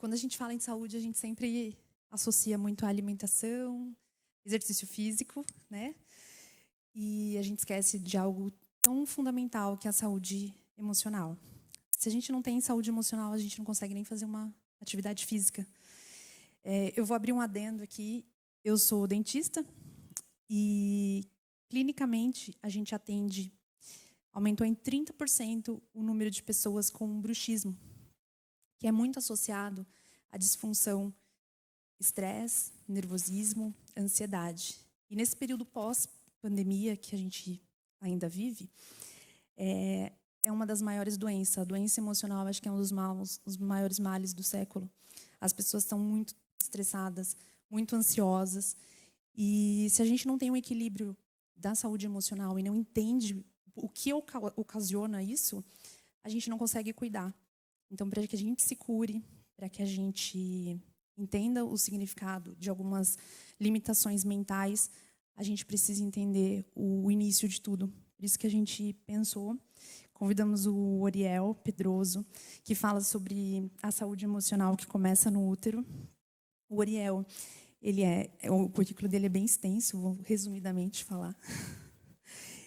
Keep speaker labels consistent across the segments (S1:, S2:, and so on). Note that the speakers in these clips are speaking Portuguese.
S1: quando a gente fala em saúde, a gente sempre associa muito a alimentação, exercício físico, né? E a gente esquece de algo tão fundamental que é a saúde emocional. Se a gente não tem saúde emocional, a gente não consegue nem fazer uma atividade física. Eu vou abrir um adendo aqui. Eu sou dentista e, clinicamente, a gente aumentou em 30% o número de pessoas com bruxismo, que é muito associado à disfunção, estresse, nervosismo, ansiedade. E nesse período pós-pandemia que a gente ainda vive, é uma das maiores doenças. A doença emocional, acho que é um dos maiores males do século. As pessoas estão muito estressadas, muito ansiosas. E se a gente não tem um equilíbrio da saúde emocional e não entende o que ocasiona isso, a gente não consegue cuidar. Então, para que a gente se cure, para que a gente entenda o significado de algumas limitações mentais, a gente precisa entender o início de tudo. Por isso que a gente pensou, convidamos o Oriel Pedroso, que fala sobre a saúde emocional que começa no útero. O Oriel, o currículo dele é bem extenso, vou resumidamente falar.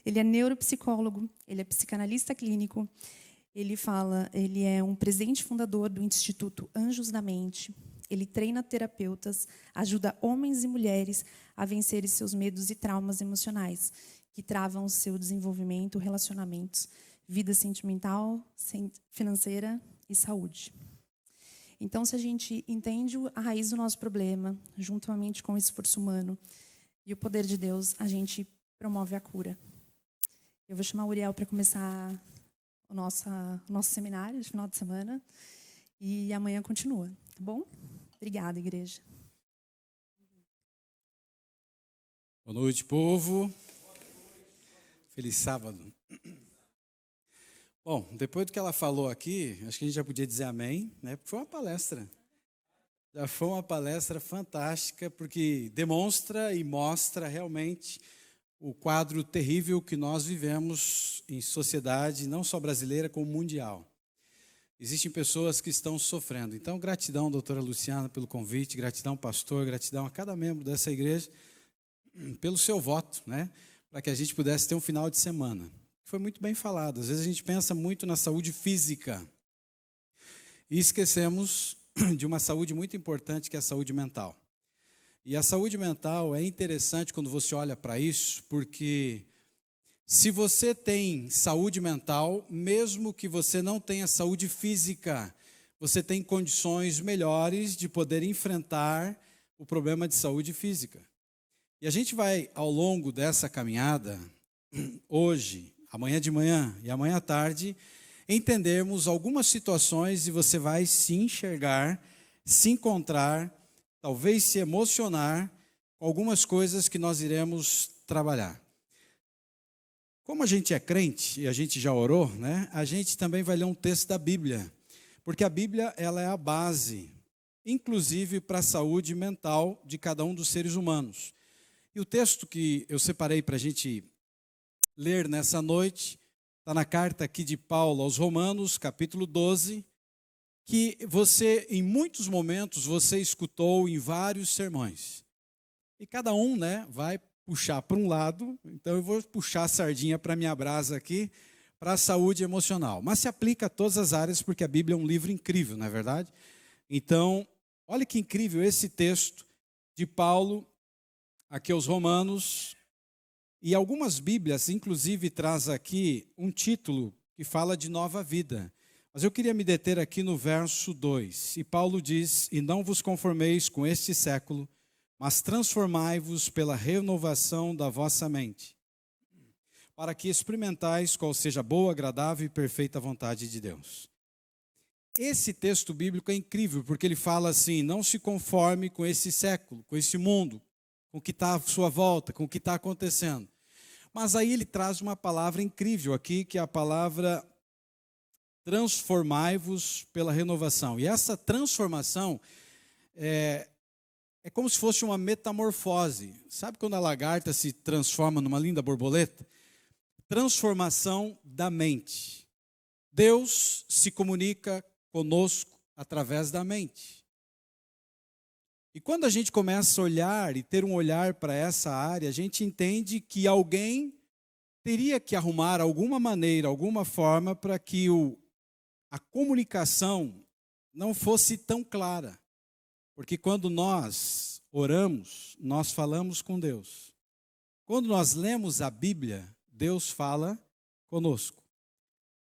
S1: Ele é neuropsicólogo, ele é psicanalista clínico, ele é um presidente fundador do Instituto Anjos da Mente. Ele treina terapeutas, ajuda homens e mulheres a vencerem seus medos e traumas emocionais, que travam o seu desenvolvimento, relacionamentos, vida sentimental, financeira e saúde. Então, se a gente entende a raiz do nosso problema, juntamente com o esforço humano e o poder de Deus, a gente promove a cura. Eu vou chamar o Uriel para começar o nosso seminário de final de semana e amanhã continua, tá bom? Obrigada, igreja.
S2: Boa noite, povo. Feliz sábado. Bom, depois do que ela falou aqui, acho que a gente já podia dizer amém, né? Foi uma palestra. Já foi uma palestra fantástica, porque demonstra e mostra realmente o quadro terrível que nós vivemos em sociedade, não só brasileira, como mundial. Existem pessoas que estão sofrendo. Então, gratidão, doutora Luciana, pelo convite, gratidão, pastor, gratidão a cada membro dessa igreja pelo seu voto, né? Para que a gente pudesse ter um final de semana. Foi muito bem falado. Às vezes a gente pensa muito na saúde física e esquecemos de uma saúde muito importante, que é a saúde mental. E a saúde mental é interessante quando você olha para isso, porque se você tem saúde mental, mesmo que você não tenha saúde física, você tem condições melhores de poder enfrentar o problema de saúde física. E a gente vai, ao longo dessa caminhada, hoje, amanhã de manhã e amanhã à tarde, entendermos algumas situações e você vai se enxergar, se encontrar, talvez se emocionar com algumas coisas que nós iremos trabalhar. Como a gente é crente e a gente já orou, né? A gente também vai ler um texto da Bíblia, porque a Bíblia ela é a base, inclusive para a saúde mental de cada um dos seres humanos. E o texto que eu separei para a gente ler nessa noite está na carta aqui de Paulo aos Romanos, capítulo 12, que você, em muitos momentos, você escutou em vários sermões. E cada um, né, vai puxar para um lado, então eu vou puxar a sardinha para a minha brasa aqui, para a saúde emocional. Mas se aplica a todas as áreas, porque a Bíblia é um livro incrível, não é verdade? Então, olha que incrível esse texto de Paulo, aqui aos Romanos, e algumas Bíblias, inclusive, traz aqui um título que fala de nova vida. Mas eu queria me deter aqui no verso 2. E Paulo diz, e não vos conformeis com este século, mas transformai-vos pela renovação da vossa mente, para que experimentais qual seja a boa, agradável e perfeita vontade de Deus. Esse texto bíblico é incrível, porque ele fala assim, não se conforme com esse século, com esse mundo, com o que está à sua volta, com o que está acontecendo. Mas aí ele traz uma palavra incrível aqui, que é a palavra transformai-vos pela renovação. E essa transformação é como se fosse uma metamorfose. Sabe quando a lagarta se transforma numa linda borboleta? Transformação da mente. Deus se comunica conosco através da mente. E quando a gente começa a olhar e ter um olhar para essa área, a gente entende que alguém teria que arrumar alguma maneira, alguma forma para que a comunicação não fosse tão clara. Porque quando nós oramos, nós falamos com Deus. Quando nós lemos a Bíblia, Deus fala conosco.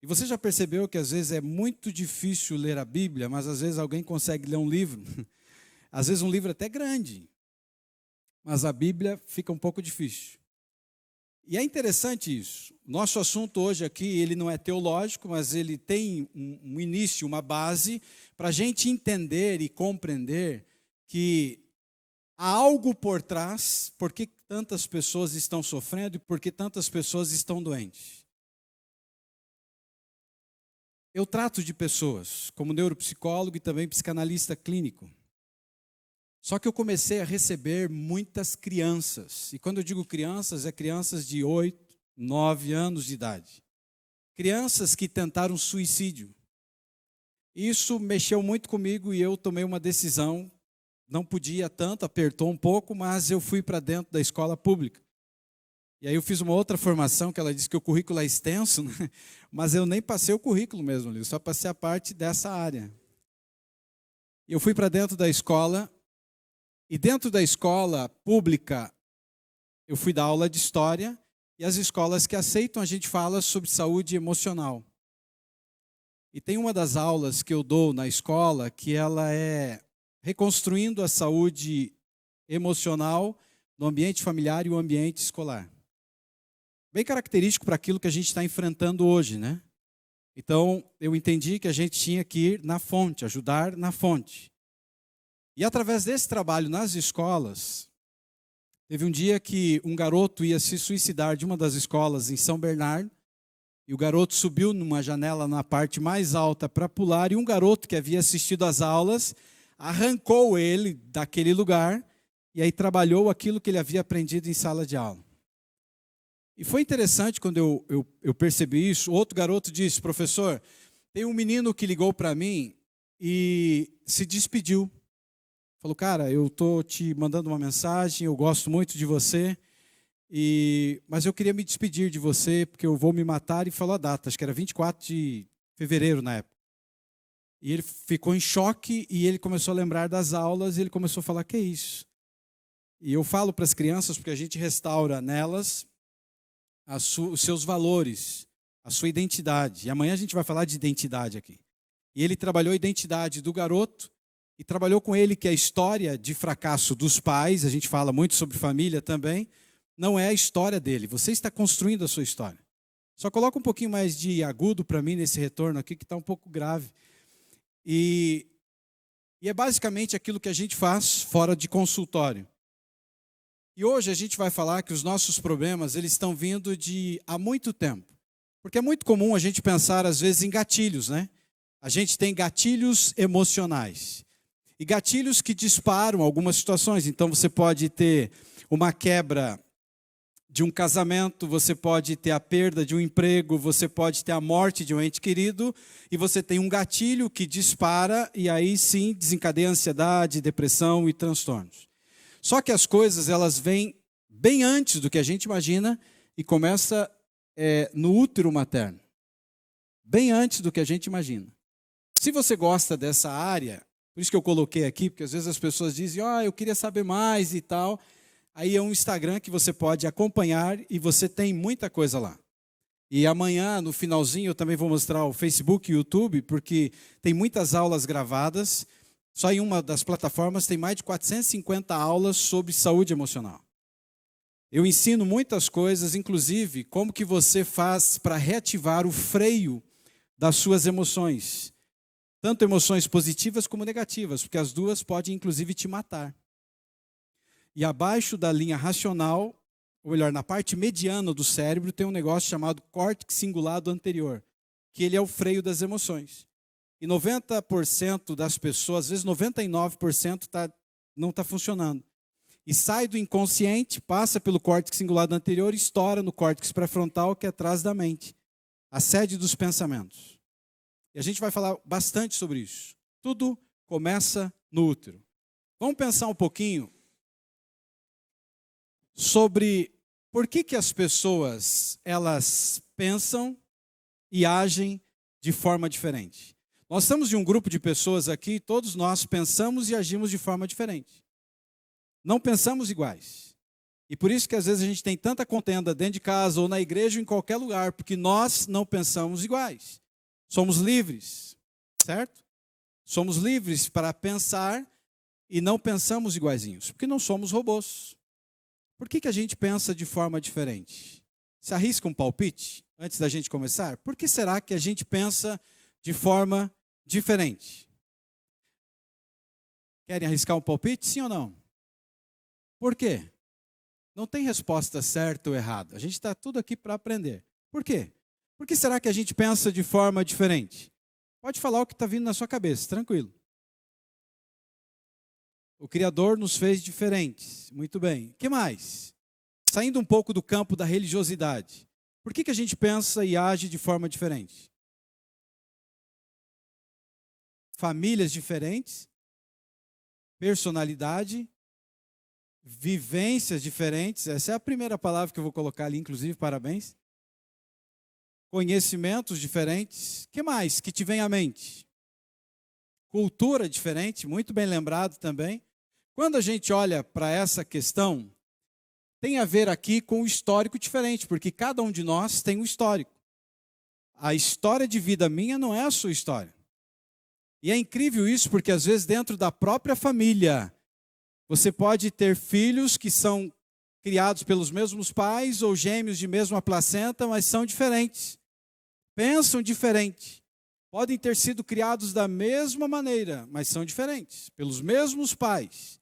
S2: E você já percebeu que às vezes é muito difícil ler a Bíblia, mas às vezes alguém consegue ler um livro, às vezes um livro até grande, mas a Bíblia fica um pouco difícil. E é interessante isso. Nosso assunto hoje aqui, ele não é teológico, mas ele tem um início, uma base, para a gente entender e compreender que há algo por trás, por que tantas pessoas estão sofrendo e por que tantas pessoas estão doentes. Eu trato de pessoas como neuropsicólogo e também psicanalista clínico. Só que eu comecei a receber muitas crianças. E quando eu digo crianças, é crianças de 8, 9 anos de idade. Crianças que tentaram suicídio. Isso mexeu muito comigo e eu tomei uma decisão. Não podia tanto, apertou um pouco, mas eu fui para dentro da escola pública. E aí eu fiz uma outra formação, que ela disse que o currículo é extenso, né? Mas eu nem passei o currículo mesmo, eu só passei a parte dessa área. Eu fui para dentro da escola. E dentro da escola pública, eu fui dar aula de história, e as escolas que aceitam, a gente fala sobre saúde emocional. E tem uma das aulas que eu dou na escola, que ela é reconstruindo a saúde emocional no ambiente familiar e o ambiente escolar. Bem característico para aquilo que a gente está enfrentando hoje, né? Então, eu entendi que a gente tinha que ir na fonte, ajudar na fonte. E através desse trabalho nas escolas, teve um dia que um garoto ia se suicidar de uma das escolas em São Bernardo, e o garoto subiu numa janela na parte mais alta para pular, e um garoto que havia assistido às aulas arrancou ele daquele lugar, e aí trabalhou aquilo que ele havia aprendido em sala de aula. E foi interessante quando eu percebi isso. Outro garoto disse: professor, tem um menino que ligou para mim e se despediu. Falou: cara, eu estou te mandando uma mensagem, eu gosto muito de você, mas eu queria me despedir de você, porque eu vou me matar, e falou a data, acho que era 24 de fevereiro na época. E ele ficou em choque, e ele começou a lembrar das aulas, e ele começou a falar: que é isso? E eu falo para as crianças, porque a gente restaura nelas os seus valores, a sua identidade. E amanhã a gente vai falar de identidade aqui. E ele trabalhou a identidade do garoto, e trabalhou com ele que a história de fracasso dos pais, a gente fala muito sobre família também, não é a história dele. Você está construindo a sua história. Só coloca um pouquinho mais de agudo para mim nesse retorno aqui, que está um pouco grave. E é basicamente aquilo que a gente faz fora de consultório. E hoje a gente vai falar que os nossos problemas, eles estão vindo há muito tempo. Porque é muito comum a gente pensar, às vezes, em gatilhos, né? A gente tem gatilhos emocionais. E gatilhos que disparam algumas situações. Então, você pode ter uma quebra de um casamento, você pode ter a perda de um emprego, você pode ter a morte de um ente querido, e você tem um gatilho que dispara, e aí sim desencadeia ansiedade, depressão e transtornos. Só que as coisas, elas vêm bem antes do que a gente imagina, e começa no útero materno. Bem antes do que a gente imagina. Se você gosta dessa área, por isso que eu coloquei aqui, porque às vezes as pessoas dizem: eu queria saber mais e tal. Aí é um Instagram que você pode acompanhar e você tem muita coisa lá. E amanhã, no finalzinho, eu também vou mostrar o Facebook e o YouTube, porque tem muitas aulas gravadas. Só em uma das plataformas tem mais de 450 aulas sobre saúde emocional. Eu ensino muitas coisas, inclusive como que você faz para reativar o freio das suas emoções. Tanto emoções positivas como negativas, porque as duas podem, inclusive, te matar. E abaixo da linha racional, ou melhor, na parte mediana do cérebro, tem um negócio chamado córtex cingulado anterior, que ele é o freio das emoções. E 90% das pessoas, às vezes 99%, não está funcionando. E sai do inconsciente, passa pelo córtex cingulado anterior e estoura no córtex pré-frontal, que é atrás da mente, a sede dos pensamentos. E a gente vai falar bastante sobre isso. Tudo começa no útero. Vamos pensar um pouquinho sobre por que as pessoas elas pensam e agem de forma diferente. Nós estamos em um grupo de pessoas aqui, todos nós pensamos e agimos de forma diferente. Não pensamos iguais. E por isso que às vezes a gente tem tanta contenda dentro de casa ou na igreja ou em qualquer lugar, porque nós não pensamos iguais. Somos livres, certo? Somos livres para pensar e não pensamos iguaizinhos, porque não somos robôs. Por que a gente pensa de forma diferente? Se arrisca um palpite antes da gente começar? Por que será que a gente pensa de forma diferente? Querem arriscar um palpite, sim ou não? Por quê? Não tem resposta certa ou errada. A gente está tudo aqui para aprender. Por quê? Por que será que a gente pensa de forma diferente? Pode falar o que está vindo na sua cabeça, tranquilo. O Criador nos fez diferentes. Muito bem. O que mais? Saindo um pouco do campo da religiosidade. Por que a gente pensa e age de forma diferente? Famílias diferentes, personalidade, vivências diferentes. Essa é a primeira palavra que eu vou colocar ali, inclusive, parabéns. Conhecimentos diferentes. O que mais que te vem à mente? Cultura diferente, muito bem lembrado também. Quando a gente olha para essa questão, tem a ver aqui com o histórico diferente, porque cada um de nós tem um histórico. A história de vida minha não é a sua história. E é incrível isso, porque às vezes dentro da própria família, você pode ter filhos que são criados pelos mesmos pais ou gêmeos de mesma placenta, mas são diferentes. Pensam diferente. Podem ter sido criados da mesma maneira, mas são diferentes. Pelos mesmos pais,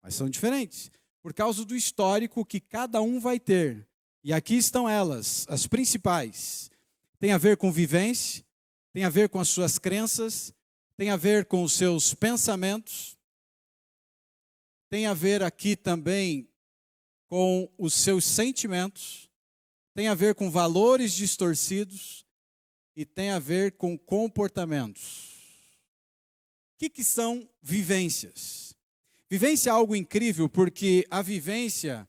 S2: mas são diferentes. Por causa do histórico que cada um vai ter. E aqui estão elas, as principais. Tem a ver com vivência, tem a ver com as suas crenças, tem a ver com os seus pensamentos, tem a ver aqui também com os seus sentimentos, tem a ver com valores distorcidos e tem a ver com comportamentos. O que são vivências? Vivência é algo incrível porque a vivência,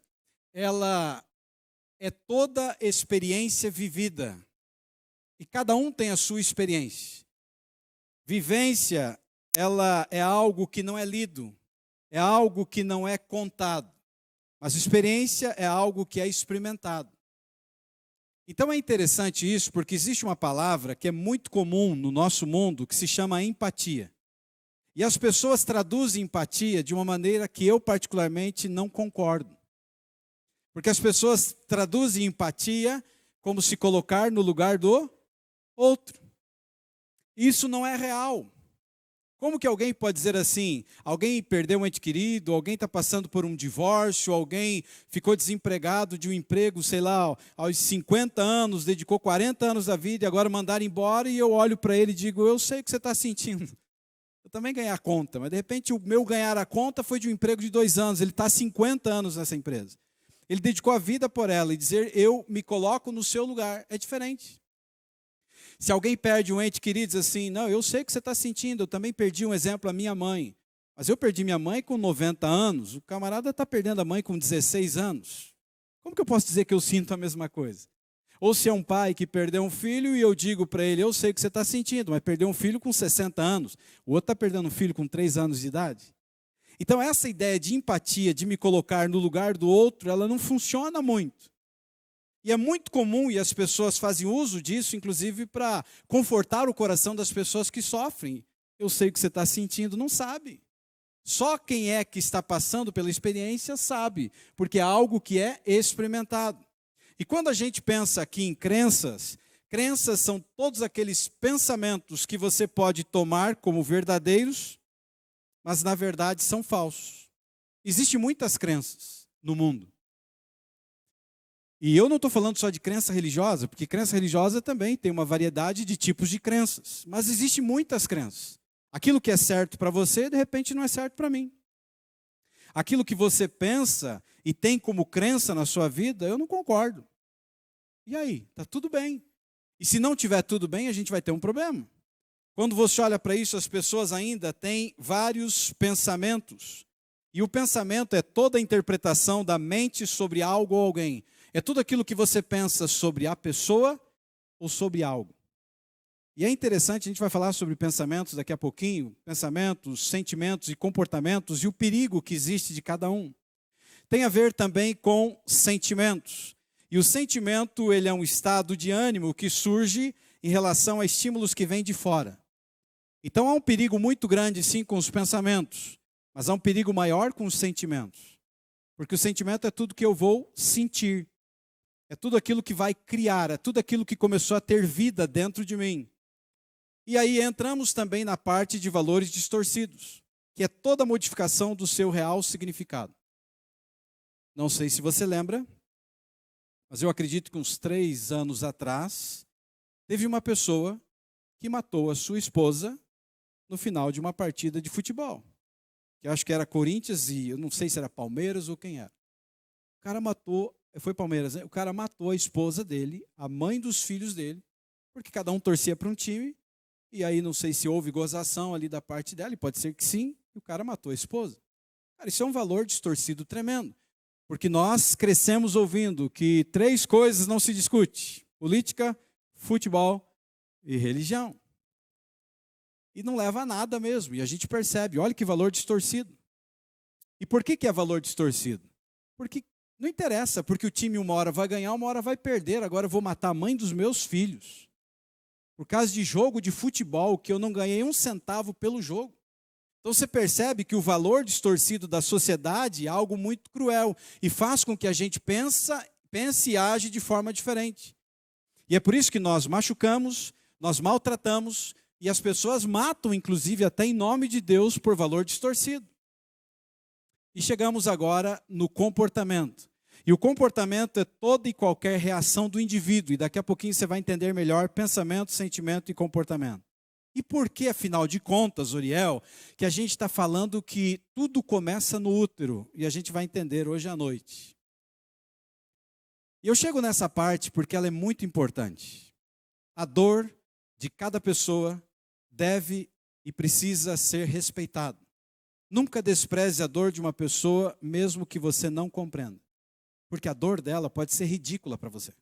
S2: ela é toda experiência vivida. E cada um tem a sua experiência. Vivência, ela é algo que não é lido, é algo que não é contado. Mas experiência é algo que é experimentado. Então é interessante isso, porque existe uma palavra que é muito comum no nosso mundo, que se chama empatia. E as pessoas traduzem empatia de uma maneira que eu particularmente não concordo. Porque as pessoas traduzem empatia como se colocar no lugar do outro. Isso não é real. Como que alguém pode dizer assim, alguém perdeu um ente querido, alguém está passando por um divórcio, alguém ficou desempregado de um emprego, sei lá, aos 50 anos, dedicou 40 anos da vida e agora mandaram embora e eu olho para ele e digo, eu sei o que você está sentindo. Eu também ganhei a conta, mas de repente o meu ganhar a conta foi de um emprego de 2 anos, ele está há 50 anos nessa empresa. Ele dedicou a vida por ela e dizer, eu me coloco no seu lugar, é diferente. Se alguém perde um ente querido, diz assim, não, eu sei o que você está sentindo, eu também perdi um exemplo, a minha mãe. Mas eu perdi minha mãe com 90 anos, o camarada está perdendo a mãe com 16 anos. Como que eu posso dizer que eu sinto a mesma coisa? Ou se é um pai que perdeu um filho e eu digo para ele, eu sei o que você está sentindo, mas perdeu um filho com 60 anos, o outro está perdendo um filho com 3 anos de idade. Então essa ideia de empatia, de me colocar no lugar do outro, ela não funciona muito. E é muito comum, e as pessoas fazem uso disso, inclusive para confortar o coração das pessoas que sofrem. Eu sei o que você está sentindo, não sabe. Só quem é que está passando pela experiência sabe, porque é algo que é experimentado. E quando a gente pensa aqui em crenças, crenças são todos aqueles pensamentos que você pode tomar como verdadeiros, mas na verdade são falsos. Existem muitas crenças no mundo. E eu não estou falando só de crença religiosa, porque crença religiosa também tem uma variedade de tipos de crenças. Mas existem muitas crenças. Aquilo que é certo para você, de repente não é certo para mim. Aquilo que você pensa e tem como crença na sua vida, eu não concordo. E aí? Está tudo bem. E se não tiver tudo bem, a gente vai ter um problema. Quando você olha para isso, as pessoas ainda têm vários pensamentos. E o pensamento é toda a interpretação da mente sobre algo ou alguém. É tudo aquilo que você pensa sobre a pessoa ou sobre algo. E é interessante, a gente vai falar sobre pensamentos daqui a pouquinho, pensamentos, sentimentos e comportamentos e o perigo que existe de cada um. Tem a ver também com sentimentos. E o sentimento, ele é um estado de ânimo que surge em relação a estímulos que vêm de fora. Então há um perigo muito grande, sim, com os pensamentos, mas há um perigo maior com os sentimentos. Porque o sentimento é tudo que eu vou sentir. É tudo aquilo que vai criar, é tudo aquilo que começou a ter vida dentro de mim. E aí entramos também na parte de valores distorcidos, que é toda a modificação do seu real significado. Não sei se você lembra, mas eu acredito que uns 3 anos atrás, teve uma pessoa que matou a sua esposa no final de uma partida de futebol. Que eu acho que era Corinthians e eu não sei se era Palmeiras ou quem era. O cara matou, foi Palmeiras, né? O cara matou a esposa dele, a mãe dos filhos dele, porque cada um torcia para um time. E aí não sei se houve gozação ali da parte dela, e pode ser que sim, e o cara matou a esposa. Cara, isso é um valor distorcido tremendo, porque nós crescemos ouvindo que 3 coisas não se discute: política, futebol e religião. E não leva a nada mesmo, e a gente percebe, olha que valor distorcido. E por que é valor distorcido? Porque não interessa, porque o time uma hora vai ganhar, uma hora vai perder, agora eu vou matar a mãe dos meus filhos. Por causa de jogo de futebol, que eu não ganhei 1 centavo pelo jogo. Então você percebe que o valor distorcido da sociedade é algo muito cruel e faz com que a gente pense e age de forma diferente. E é por isso que nós machucamos, nós maltratamos e as pessoas matam, inclusive, até em nome de Deus por valor distorcido. E chegamos agora no comportamento. E o comportamento é toda e qualquer reação do indivíduo. E daqui a pouquinho você vai entender melhor pensamento, sentimento e comportamento. E por que, afinal de contas, Uriel, que a gente está falando que tudo começa no útero? E a gente vai entender hoje à noite. E eu chego nessa parte porque ela é muito importante. A dor de cada pessoa deve e precisa ser respeitada. Nunca despreze a dor de uma pessoa, mesmo que você não compreenda. Porque a dor dela pode ser ridícula para você.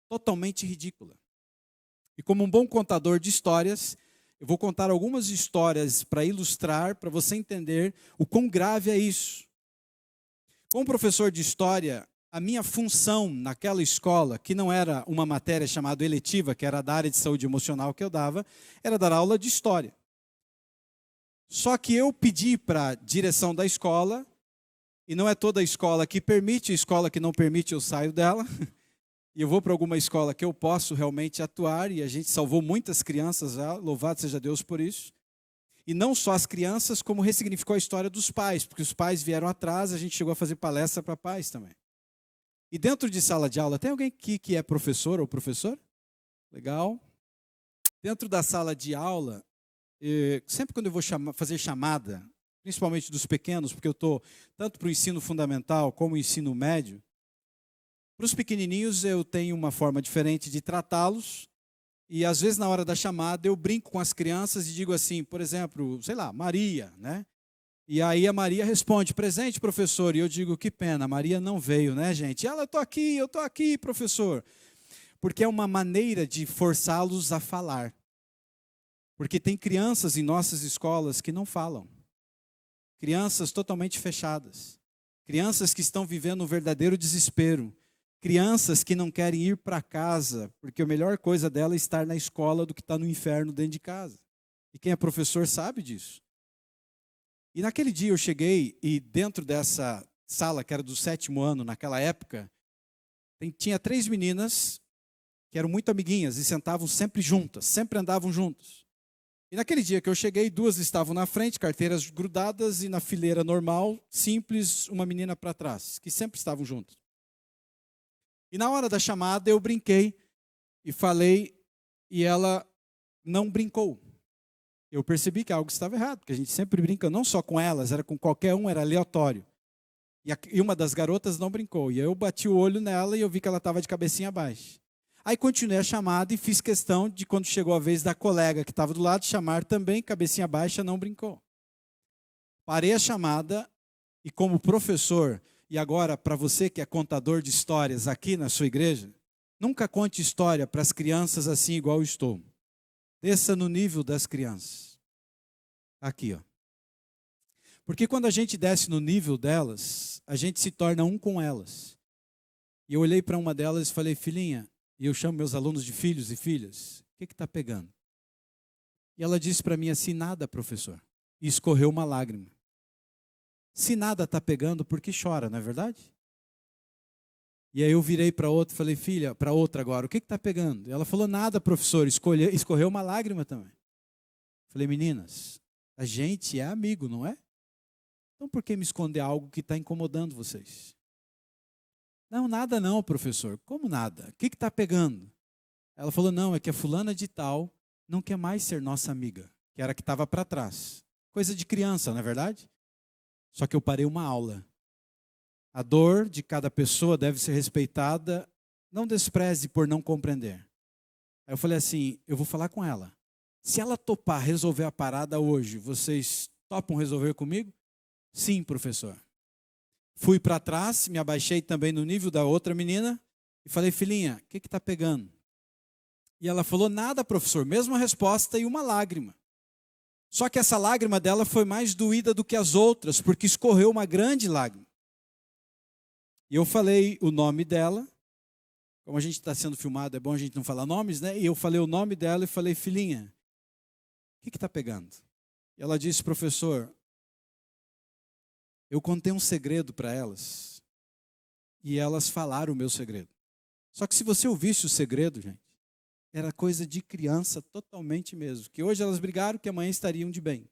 S2: Totalmente ridícula. E como um bom contador de histórias, eu vou contar algumas histórias para ilustrar, para você entender o quão grave é isso. Como professor de história, a minha função naquela escola, que não era uma matéria chamada eletiva, que era da área de saúde emocional que eu dava, era dar aula de história. Só que eu pedi para a direção da escola, e não é toda a escola que permite, a escola que não permite eu saio dela, e eu vou para alguma escola que eu posso realmente atuar, e a gente salvou muitas crianças, louvado seja Deus por isso. E não só as crianças, como ressignificou a história dos pais, porque os pais vieram atrás, a gente chegou a fazer palestra para pais também. E dentro de sala de aula, tem alguém aqui que é professor ou professor? Legal. Dentro da sala de aula, sempre quando eu vou fazer chamada, principalmente dos pequenos, porque eu estou tanto para o ensino fundamental como o ensino médio, para os pequenininhos eu tenho uma forma diferente de tratá-los, e às vezes na hora da chamada eu brinco com as crianças e digo assim, por exemplo, sei lá, Maria, né? E aí a Maria responde, presente, professor, e eu digo, que pena, a Maria não veio, né, gente? E ela, eu estou aqui, professor. Porque é uma maneira de forçá-los a falar. Porque tem crianças em nossas escolas que não falam. Crianças totalmente fechadas. Crianças que estão vivendo um verdadeiro desespero. Crianças que não querem ir para casa, porque a melhor coisa dela é estar na escola do que estar no inferno dentro de casa. E quem é professor sabe disso. E naquele dia eu cheguei e dentro dessa sala, que era do 7º ano, naquela época, tinha 3 meninas que eram muito amiguinhas e sentavam sempre juntas, sempre andavam juntas. E naquele dia que eu cheguei, 2 estavam na frente, carteiras grudadas, e na fileira normal, simples, uma menina para trás, que sempre estavam juntas. E na hora da chamada eu brinquei e falei, e ela não brincou. Eu percebi que algo estava errado, porque a gente sempre brinca, não só com elas, era com qualquer um, era aleatório. E uma das garotas não brincou, e eu bati o olho nela e eu vi que ela estava de cabecinha baixa. Aí continuei a chamada e fiz questão de, quando chegou a vez da colega que estava do lado, chamar também, cabecinha baixa, não brincou. Parei a chamada e, como professor, e agora para você que é contador de histórias aqui na sua igreja, nunca conte história para as crianças assim igual eu estou. Desça no nível das crianças. Aqui, ó. Porque quando a gente desce no nível delas, a gente se torna um com elas. E eu olhei para uma delas e falei, filhinha, e eu chamo meus alunos de filhos e filhas, o que está pegando? E ela disse para mim assim, nada, professor. E escorreu uma lágrima. Se nada está pegando, por que chora, não é verdade? E aí eu virei para outra e falei, filha, para outra agora, o que está pegando? E ela falou, nada, professor, escorreu uma lágrima também. Falei, meninas, a gente é amigo, não é? Então por que me esconder algo que está incomodando vocês? Não, nada não, professor. Como nada? O que está pegando? Ela falou, não, é que a fulana de tal não quer mais ser nossa amiga, que era a que estava para trás. Coisa de criança, não é verdade? Só que eu parei uma aula. A dor de cada pessoa deve ser respeitada, não despreze por não compreender. Aí eu falei assim, eu vou falar com ela. Se ela topar resolver a parada hoje, vocês topam resolver comigo? Sim, professor. Fui para trás, me abaixei também no nível da outra menina e falei, filhinha, o que está pegando? E ela falou, nada, professor, mesma resposta e uma lágrima. Só que essa lágrima dela foi mais doída do que as outras, porque escorreu uma grande lágrima. E eu falei o nome dela, como a gente está sendo filmado, é bom a gente não falar nomes, né? E eu falei o nome dela e falei, filhinha, o que está pegando? E ela disse, professor, eu contei um segredo para elas e elas falaram o meu segredo. Só que se você ouvisse o segredo, gente, era coisa de criança totalmente mesmo. Que hoje elas brigaram que amanhã estariam de bem.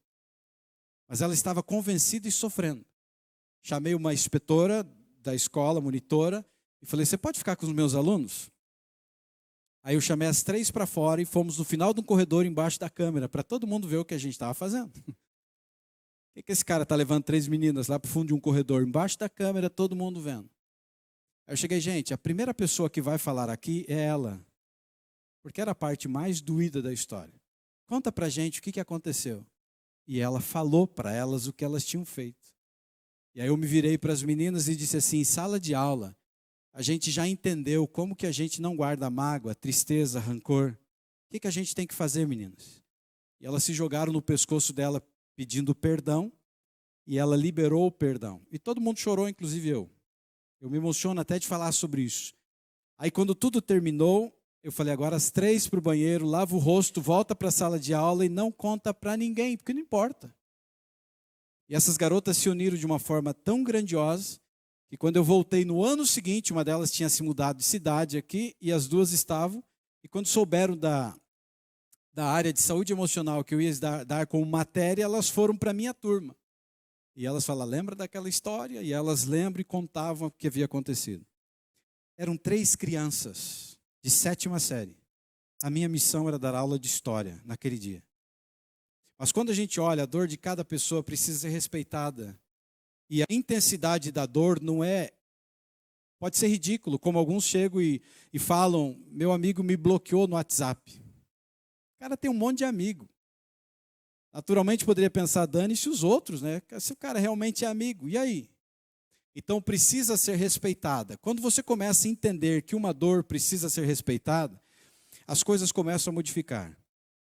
S2: Mas ela estava convencida e sofrendo. Chamei uma inspetora da escola, monitora, e falei, você pode ficar com os meus alunos? Aí eu chamei as 3 para fora e fomos no final de um corredor embaixo da câmera, para todo mundo ver o que a gente estava fazendo. O que esse cara está levando 3 meninas lá para o fundo de um corredor, embaixo da câmera, todo mundo vendo? Aí eu cheguei, gente, a primeira pessoa que vai falar aqui é ela, porque era a parte mais doída da história. Conta para a gente o que aconteceu. E ela falou para elas o que elas tinham feito. E aí eu me virei para as meninas e disse assim, em sala de aula, a gente já entendeu como que a gente não guarda mágoa, tristeza, rancor. O que a gente tem que fazer, meninas? E elas se jogaram no pescoço dela pedindo perdão, e ela liberou o perdão. E todo mundo chorou, inclusive eu. Eu me emociono até de falar sobre isso. Aí quando tudo terminou, eu falei, agora as 3 para o banheiro, lava o rosto, volta para a sala de aula e não conta para ninguém, porque não importa. E essas garotas se uniram de uma forma tão grandiosa, que quando eu voltei no ano seguinte, uma delas tinha se mudado de cidade aqui, e as 2 estavam, e quando souberam da área de saúde emocional que eu ia dar como matéria, elas foram para a minha turma. E elas falaram, lembra daquela história? E elas lembram e contavam o que havia acontecido. Eram 3 crianças de 7ª série. A minha missão era dar aula de história naquele dia. Mas quando a gente olha, a dor de cada pessoa precisa ser respeitada. E a intensidade da dor não é... Pode ser ridículo, como alguns chegam e falam, meu amigo me bloqueou no WhatsApp. O cara tem um monte de amigo. Naturalmente poderia pensar, dane-se os outros, né? Se o cara realmente é amigo, e aí? Então precisa ser respeitada. Quando você começa a entender que uma dor precisa ser respeitada, as coisas começam a modificar.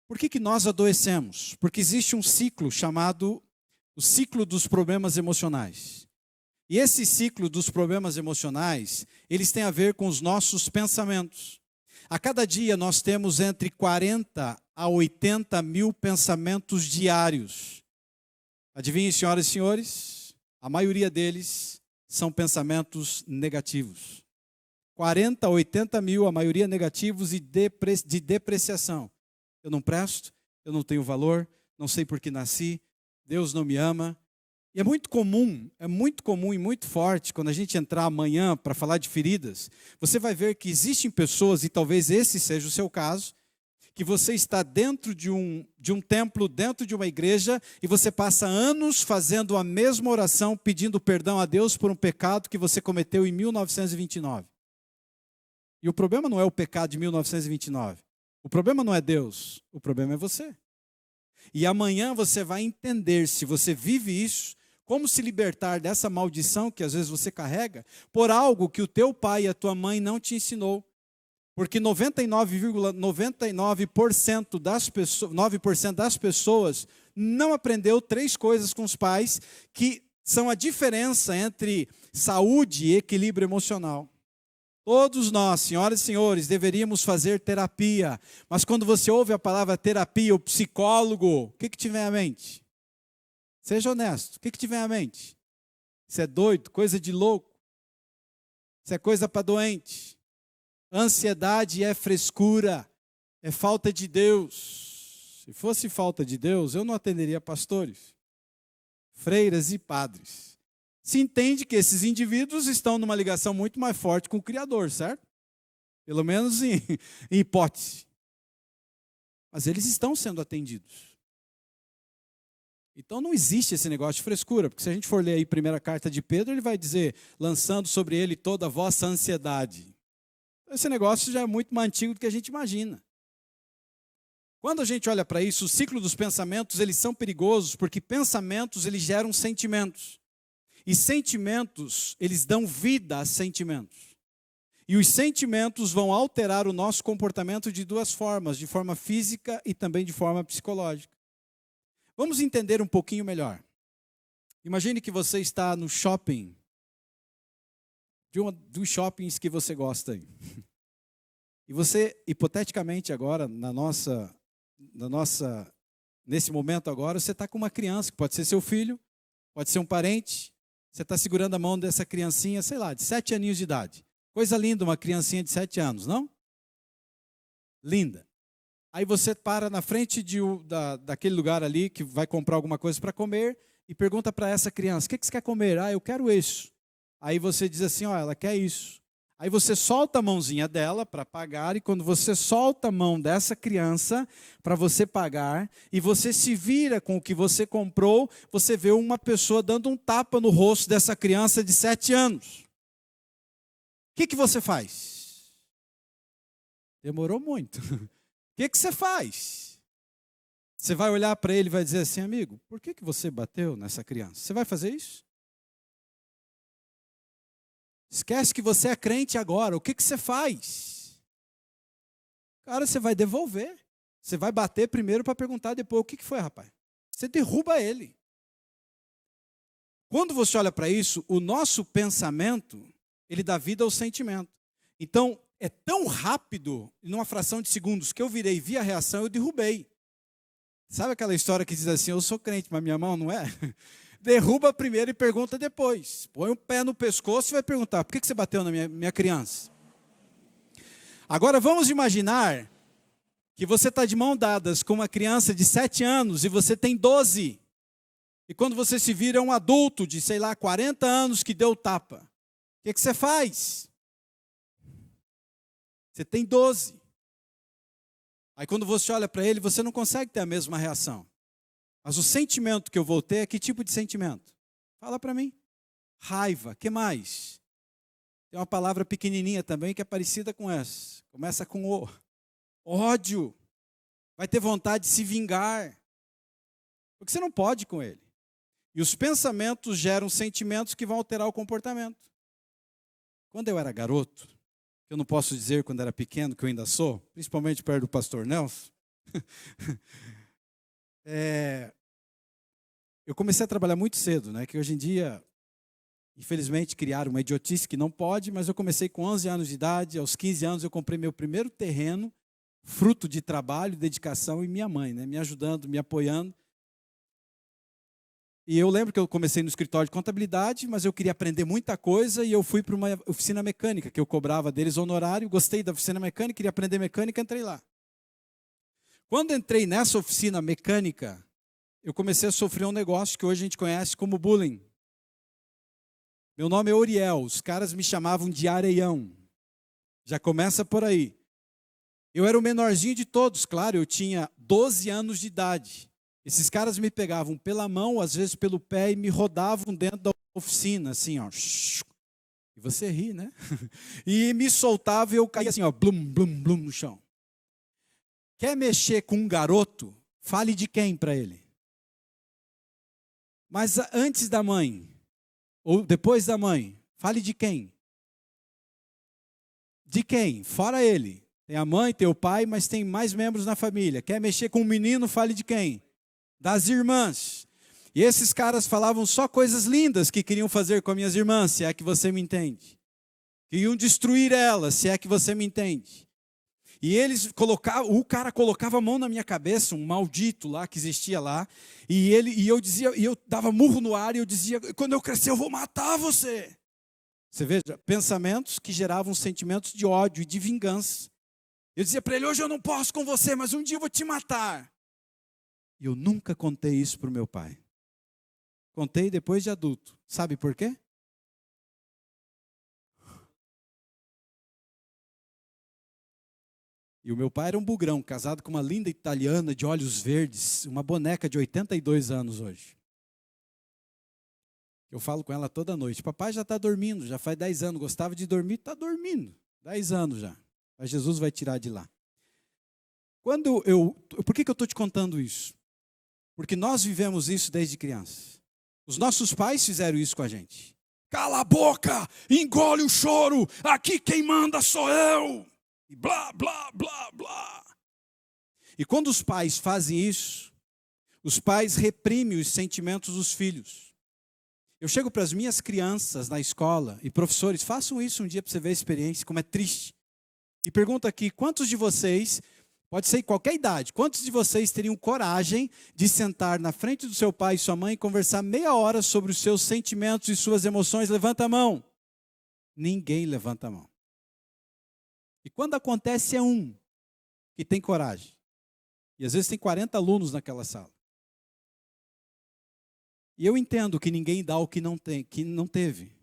S2: Por que nós adoecemos? Porque existe um ciclo chamado o ciclo dos problemas emocionais. E esse ciclo dos problemas emocionais, eles têm a ver com os nossos pensamentos. A cada dia nós temos entre 40 a 80 mil pensamentos diários. Adivinhem, senhoras e senhores, a maioria deles são pensamentos negativos. 40 a 80 mil, a maioria negativos e de depreciação. Eu não presto, eu não tenho valor, não sei por que nasci, Deus não me ama. E é muito comum e muito forte, quando a gente entrar amanhã para falar de feridas, você vai ver que existem pessoas, e talvez esse seja o seu caso, que você está dentro de um templo, dentro de uma igreja, e você passa anos fazendo a mesma oração, pedindo perdão a Deus por um pecado que você cometeu em 1929. E o problema não é o pecado de 1929. O problema não é Deus, o problema é você. E amanhã você vai entender, se você vive isso, como se libertar dessa maldição que às vezes você carrega, por algo que o teu pai e a tua mãe não te ensinou. Porque 99,99% das pessoas, 9% das pessoas não aprendeu 3 coisas com os pais que são a diferença entre saúde e equilíbrio emocional. Todos nós, senhoras e senhores, deveríamos fazer terapia. Mas quando você ouve a palavra terapia, o psicólogo, o que te vem à mente? Seja honesto, o que te vem à mente? Isso é doido, coisa de louco. Isso é coisa para doente. Ansiedade é frescura, é falta de Deus. Se fosse falta de Deus, eu não atenderia pastores, freiras e padres. Se entende que esses indivíduos estão numa ligação muito mais forte com o Criador, certo? Pelo menos em hipótese. Mas eles estão sendo atendidos. Então não existe esse negócio de frescura, porque se a gente for ler aí a primeira carta de Pedro, ele vai dizer, lançando sobre ele toda a vossa ansiedade. Esse negócio já é muito mais antigo do que a gente imagina. Quando a gente olha para isso, o ciclo dos pensamentos, eles são perigosos, porque pensamentos, eles geram sentimentos. E sentimentos, eles dão vida a sentimentos. E os sentimentos vão alterar o nosso comportamento de 2 formas, de forma física e também de forma psicológica. Vamos entender um pouquinho melhor. Imagine que você está no shopping, dos shoppings que você gosta aí. E você, hipoteticamente agora, nesse momento agora, você está com uma criança, que pode ser seu filho, pode ser um parente. Você está segurando a mão dessa criancinha, sei lá, de 7 aninhos de idade. Coisa linda, uma criancinha de 7 anos, não? Linda. Aí você para na frente daquele lugar ali, que vai comprar alguma coisa para comer, e pergunta para essa criança, o que você quer comer? Ah, eu quero isso. Aí você diz assim, ó, ela quer isso. Aí você solta a mãozinha dela para pagar, e quando você solta a mão dessa criança para você pagar, e você se vira com o que você comprou, você vê uma pessoa dando um tapa no rosto dessa criança de 7 anos. O que você faz? Demorou muito. O que você faz? Você vai olhar para ele e vai dizer assim, amigo, por que você bateu nessa criança? Você vai fazer isso? Esquece que você é crente agora. O que você faz? Cara, você vai devolver. Você vai bater primeiro para perguntar depois, o que foi, rapaz? Você derruba ele. Quando você olha para isso, o nosso pensamento, ele dá vida ao sentimento. Então, é tão rápido, numa fração de segundos, que eu virei, vi a reação, eu derrubei. Sabe aquela história que diz assim, eu sou crente, mas minha mão não é? Derruba primeiro e pergunta depois. Põe o pé no pescoço e vai perguntar, por que você bateu na minha criança? Agora vamos imaginar que você está de mão dadas com uma criança de 7 anos e você tem 12. E quando você se vira um adulto de, sei lá, 40 anos que deu tapa. O que você faz? Você tem 12. Aí quando você olha para ele, você não consegue ter a mesma reação. Mas o sentimento que eu vou ter é que tipo de sentimento? Fala para mim. Raiva, que mais? Tem uma palavra pequenininha também que é parecida com essa. Começa com o. Ódio. Vai ter vontade de se vingar. Porque você não pode com ele. E os pensamentos geram sentimentos que vão alterar o comportamento. Quando eu era garoto, eu não posso dizer quando era pequeno, que eu ainda sou, principalmente perto do pastor Nelson, eu comecei a trabalhar muito cedo, né? Que hoje em dia, infelizmente, criaram uma idiotice que não pode, mas eu comecei com 11 anos de idade, aos 15 anos eu comprei meu primeiro terreno, fruto de trabalho, dedicação, e minha mãe, né? Me ajudando, me apoiando. E eu lembro que eu comecei no escritório de contabilidade, mas eu queria aprender muita coisa e eu fui para uma oficina mecânica, que eu cobrava deles honorário, gostei da oficina mecânica, queria aprender mecânica, entrei lá. Quando entrei nessa oficina mecânica, eu comecei a sofrer um negócio que hoje a gente conhece como bullying. Meu nome é Oriel, os caras me chamavam de Areião. Já começa por aí. Eu era o menorzinho de todos, claro, eu tinha 12 anos de idade. Esses caras me pegavam pela mão, às vezes pelo pé, e me rodavam dentro da oficina, assim, ó. E você ri, né? E me soltava e eu caía assim, ó, blum, blum, blum no chão. Quer mexer com um garoto? Fale de quem para ele? Mas antes da mãe, ou depois da mãe, fale de quem? De quem? Fora ele. Tem a mãe, tem o pai, mas tem mais membros na família. Quer mexer com um menino? Fale de quem? Das irmãs. E esses caras falavam só coisas lindas que queriam fazer com as minhas irmãs, se é que você me entende. Queriam destruir elas, se é que você me entende. E o cara colocava a mão na minha cabeça, um maldito lá que existia lá, e eu dava murro no ar e eu dizia, quando eu crescer eu vou matar você. Você veja, pensamentos que geravam sentimentos de ódio e de vingança. Eu dizia para ele, hoje eu não posso com você, mas um dia eu vou te matar. E eu nunca contei isso para o meu pai. Contei depois de adulto. Sabe por quê? E o meu pai era um bugrão, casado com uma linda italiana de olhos verdes, uma boneca de 82 anos hoje. Eu falo com ela toda noite. Papai já está dormindo, já faz 10 anos. Gostava de dormir, está dormindo. 10 anos já. Mas Jesus vai tirar de lá. Por que eu estou te contando isso? Porque nós vivemos isso desde criança. Os nossos pais fizeram isso com a gente. Cala a boca, engole o choro, aqui quem manda sou eu. E blá, blá, blá, blá. E quando os pais fazem isso, os pais reprimem os sentimentos dos filhos. Eu chego para as minhas crianças na escola, e professores, façam isso um dia para você ver a experiência, como é triste. E pergunto aqui, quantos de vocês, pode ser em qualquer idade, quantos de vocês teriam coragem de sentar na frente do seu pai e sua mãe e conversar meia hora sobre os seus sentimentos e suas emoções? Levanta a mão. Ninguém levanta a mão. E quando acontece é um que tem coragem. E às vezes tem 40 alunos naquela sala. E eu entendo que ninguém dá o que não teve.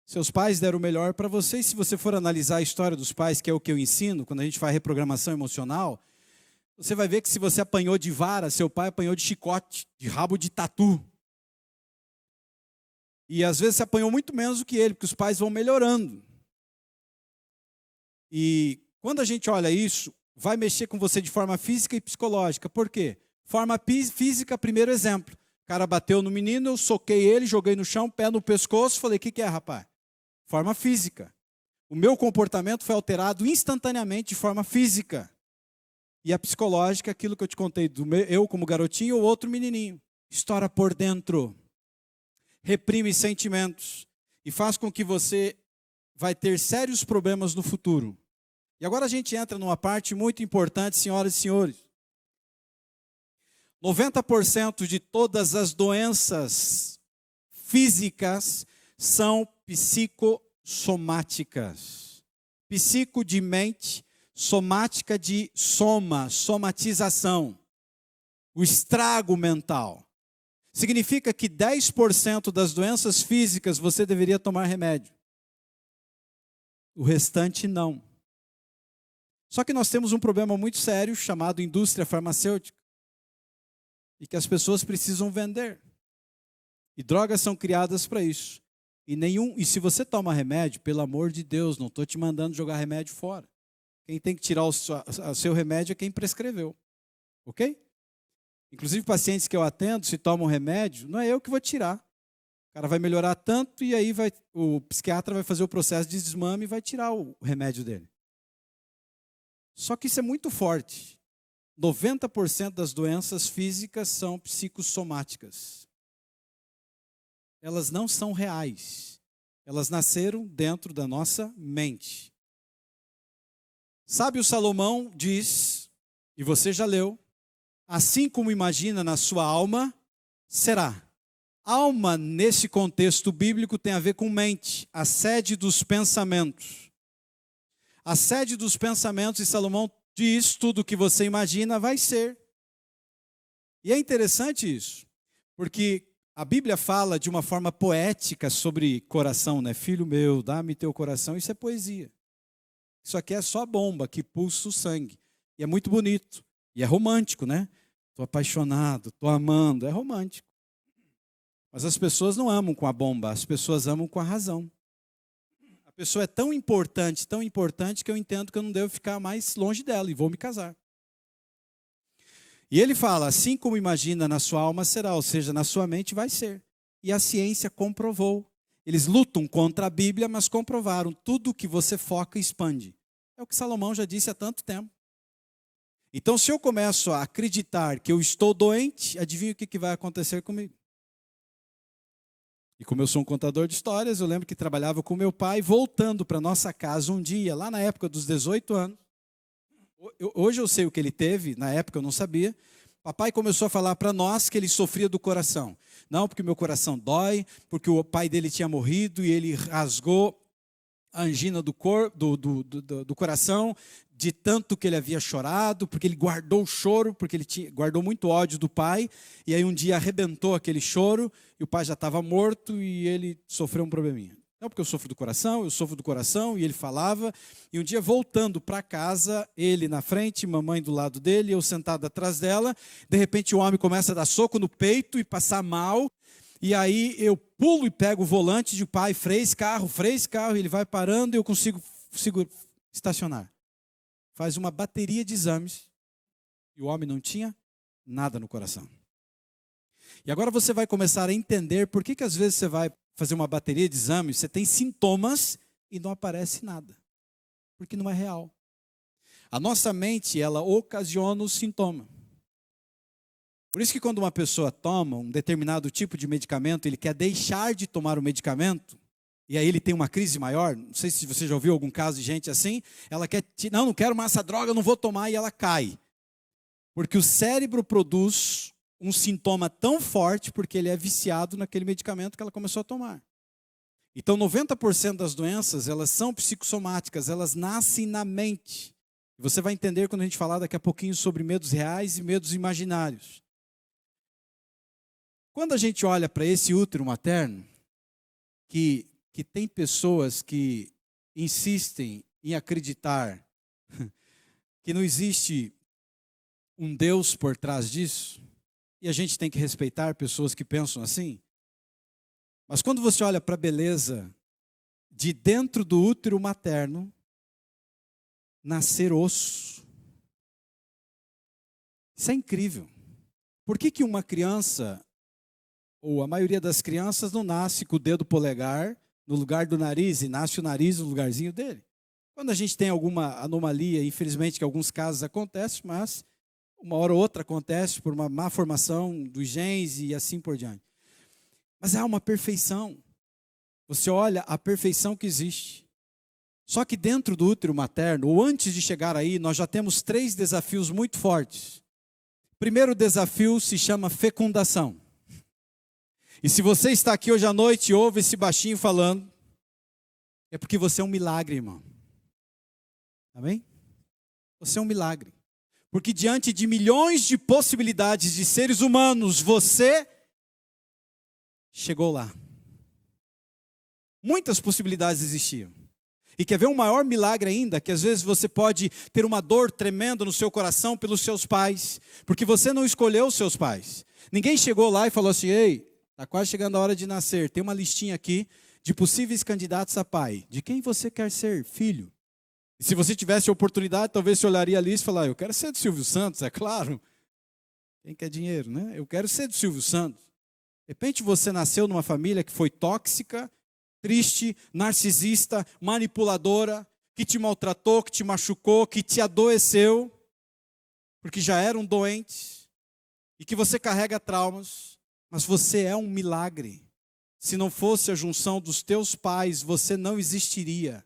S2: Seus pais deram o melhor para você, e se você for analisar a história dos pais, que é o que eu ensino, quando a gente faz reprogramação emocional, você vai ver que se você apanhou de vara, seu pai apanhou de chicote, de rabo de tatu. E às vezes você apanhou muito menos do que ele, porque os pais vão melhorando. E quando a gente olha isso, vai mexer com você de forma física e psicológica. Por quê? Forma física, primeiro exemplo. O cara bateu no menino, eu soquei ele, joguei no chão, pé no pescoço, falei, o que é, rapaz? Forma física. O meu comportamento foi alterado instantaneamente de forma física. E a psicológica, aquilo que eu te contei, eu como garotinho ou outro menininho. Estoura por dentro. Reprime sentimentos. E faz com que você vai ter sérios problemas no futuro. E agora a gente entra numa parte muito importante, senhoras e senhores. 90% de todas as doenças físicas são psicossomáticas. Psico de mente, somática de somatização. O estrago mental. Significa que 10% das doenças físicas você deveria tomar remédio. O restante não. Só que nós temos um problema muito sério chamado indústria farmacêutica. E que as pessoas precisam vender. E drogas são criadas para isso. E se você toma remédio, pelo amor de Deus, não estou te mandando jogar remédio fora. Quem tem que tirar o seu remédio é quem prescreveu. Ok? Inclusive pacientes que eu atendo, se tomam remédio, não é eu que vou tirar. O cara vai melhorar tanto e aí o psiquiatra vai fazer o processo de desmame e vai tirar o remédio dele. Só que isso é muito forte. 90% das doenças físicas são psicossomáticas. Elas não são reais. Elas nasceram dentro da nossa mente. Sábio Salomão diz, e você já leu, assim como imagina na sua alma, será. Alma, nesse contexto bíblico, tem a ver com mente, a sede dos pensamentos. A sede dos pensamentos, e Salomão diz, tudo o que você imagina vai ser. E é interessante isso, porque a Bíblia fala de uma forma poética sobre coração, né? Filho meu, dá-me teu coração, isso é poesia. Isso aqui é só bomba que pulsa o sangue. E é muito bonito, e é romântico, né? Estou apaixonado, estou amando, é romântico. Mas as pessoas não amam com a bomba, as pessoas amam com a razão. A pessoa é tão importante que eu entendo que eu não devo ficar mais longe dela e vou me casar. E ele fala, assim como imagina na sua alma será, ou seja, na sua mente vai ser. E a ciência comprovou. Eles lutam contra a Bíblia, mas comprovaram. Tudo que você foca expande. É o que Salomão já disse há tanto tempo. Então, se eu começo a acreditar que eu estou doente, adivinha o que vai acontecer comigo? E como eu sou um contador de histórias, eu lembro que trabalhava com meu pai, voltando para nossa casa um dia, lá na época dos 18 anos. Hoje eu sei o que ele teve, na época eu não sabia. Papai começou a falar para nós que ele sofria do coração. Não, porque meu coração dói, porque o pai dele tinha morrido e ele rasgou a angina do coração, de tanto que ele havia chorado, porque ele guardou o choro, porque ele guardou muito ódio do pai, e aí um dia arrebentou aquele choro, e o pai já estava morto, e ele sofreu um probleminha. Não, porque eu sofro do coração, e ele falava, e um dia voltando para casa, ele na frente, mamãe do lado dele, eu sentado atrás dela, de repente o homem começa a dar soco no peito e passar mal, e aí eu pulo e pego o volante de pai, freia esse carro, e ele vai parando e eu consigo estacionar. Faz uma bateria de exames e o homem não tinha nada no coração. E agora você vai começar a entender por que às vezes você vai fazer uma bateria de exames, você tem sintomas e não aparece nada. Porque não é real. A nossa mente, ela ocasiona o sintoma. Por isso que quando uma pessoa toma um determinado tipo de medicamento, ele quer deixar de tomar o medicamento, e aí ele tem uma crise maior, não sei se você já ouviu algum caso de gente assim, ela quer, não quero mais essa droga, não vou tomar, e ela cai. Porque o cérebro produz um sintoma tão forte, porque ele é viciado naquele medicamento que ela começou a tomar. Então 90% das doenças, elas são psicossomáticas, elas nascem na mente. Você vai entender quando a gente falar daqui a pouquinho sobre medos reais e medos imaginários. Quando a gente olha para esse útero materno, que tem pessoas que insistem em acreditar que não existe um Deus por trás disso, e a gente tem que respeitar pessoas que pensam assim, mas quando você olha para a beleza de dentro do útero materno, nascer osso, isso é incrível. Por que uma criança, ou a maioria das crianças, não nasce com o dedo polegar no lugar do nariz e nasce o nariz no lugarzinho dele? Quando a gente tem alguma anomalia, infelizmente que em alguns casos acontece, mas uma hora ou outra acontece por uma má formação dos genes e assim por diante. Mas há uma perfeição. Você olha a perfeição que existe. Só que dentro do útero materno, ou antes de chegar aí, nós já temos 3 desafios muito fortes. O primeiro desafio se chama fecundação. E se você está aqui hoje à noite e ouve esse baixinho falando, é porque você é um milagre, irmão. Amém? Você é um milagre. Porque diante de milhões de possibilidades de seres humanos, você chegou lá. Muitas possibilidades existiam. E quer ver um maior milagre ainda? Que às vezes você pode ter uma dor tremenda no seu coração pelos seus pais, porque você não escolheu os seus pais. Ninguém chegou lá e falou assim, ei, está quase chegando a hora de nascer, tem uma listinha aqui de possíveis candidatos a pai. De quem você quer ser filho? E se você tivesse a oportunidade, talvez você olharia ali e falaria, eu quero ser do Silvio Santos, é claro. Quem quer dinheiro, né? Eu quero ser do Silvio Santos. De repente você nasceu numa família que foi tóxica, triste, narcisista, manipuladora, que te maltratou, que te machucou, que te adoeceu, porque já eram doentes, e que você carrega traumas, mas você é um milagre. Se não fosse a junção dos teus pais, você não existiria.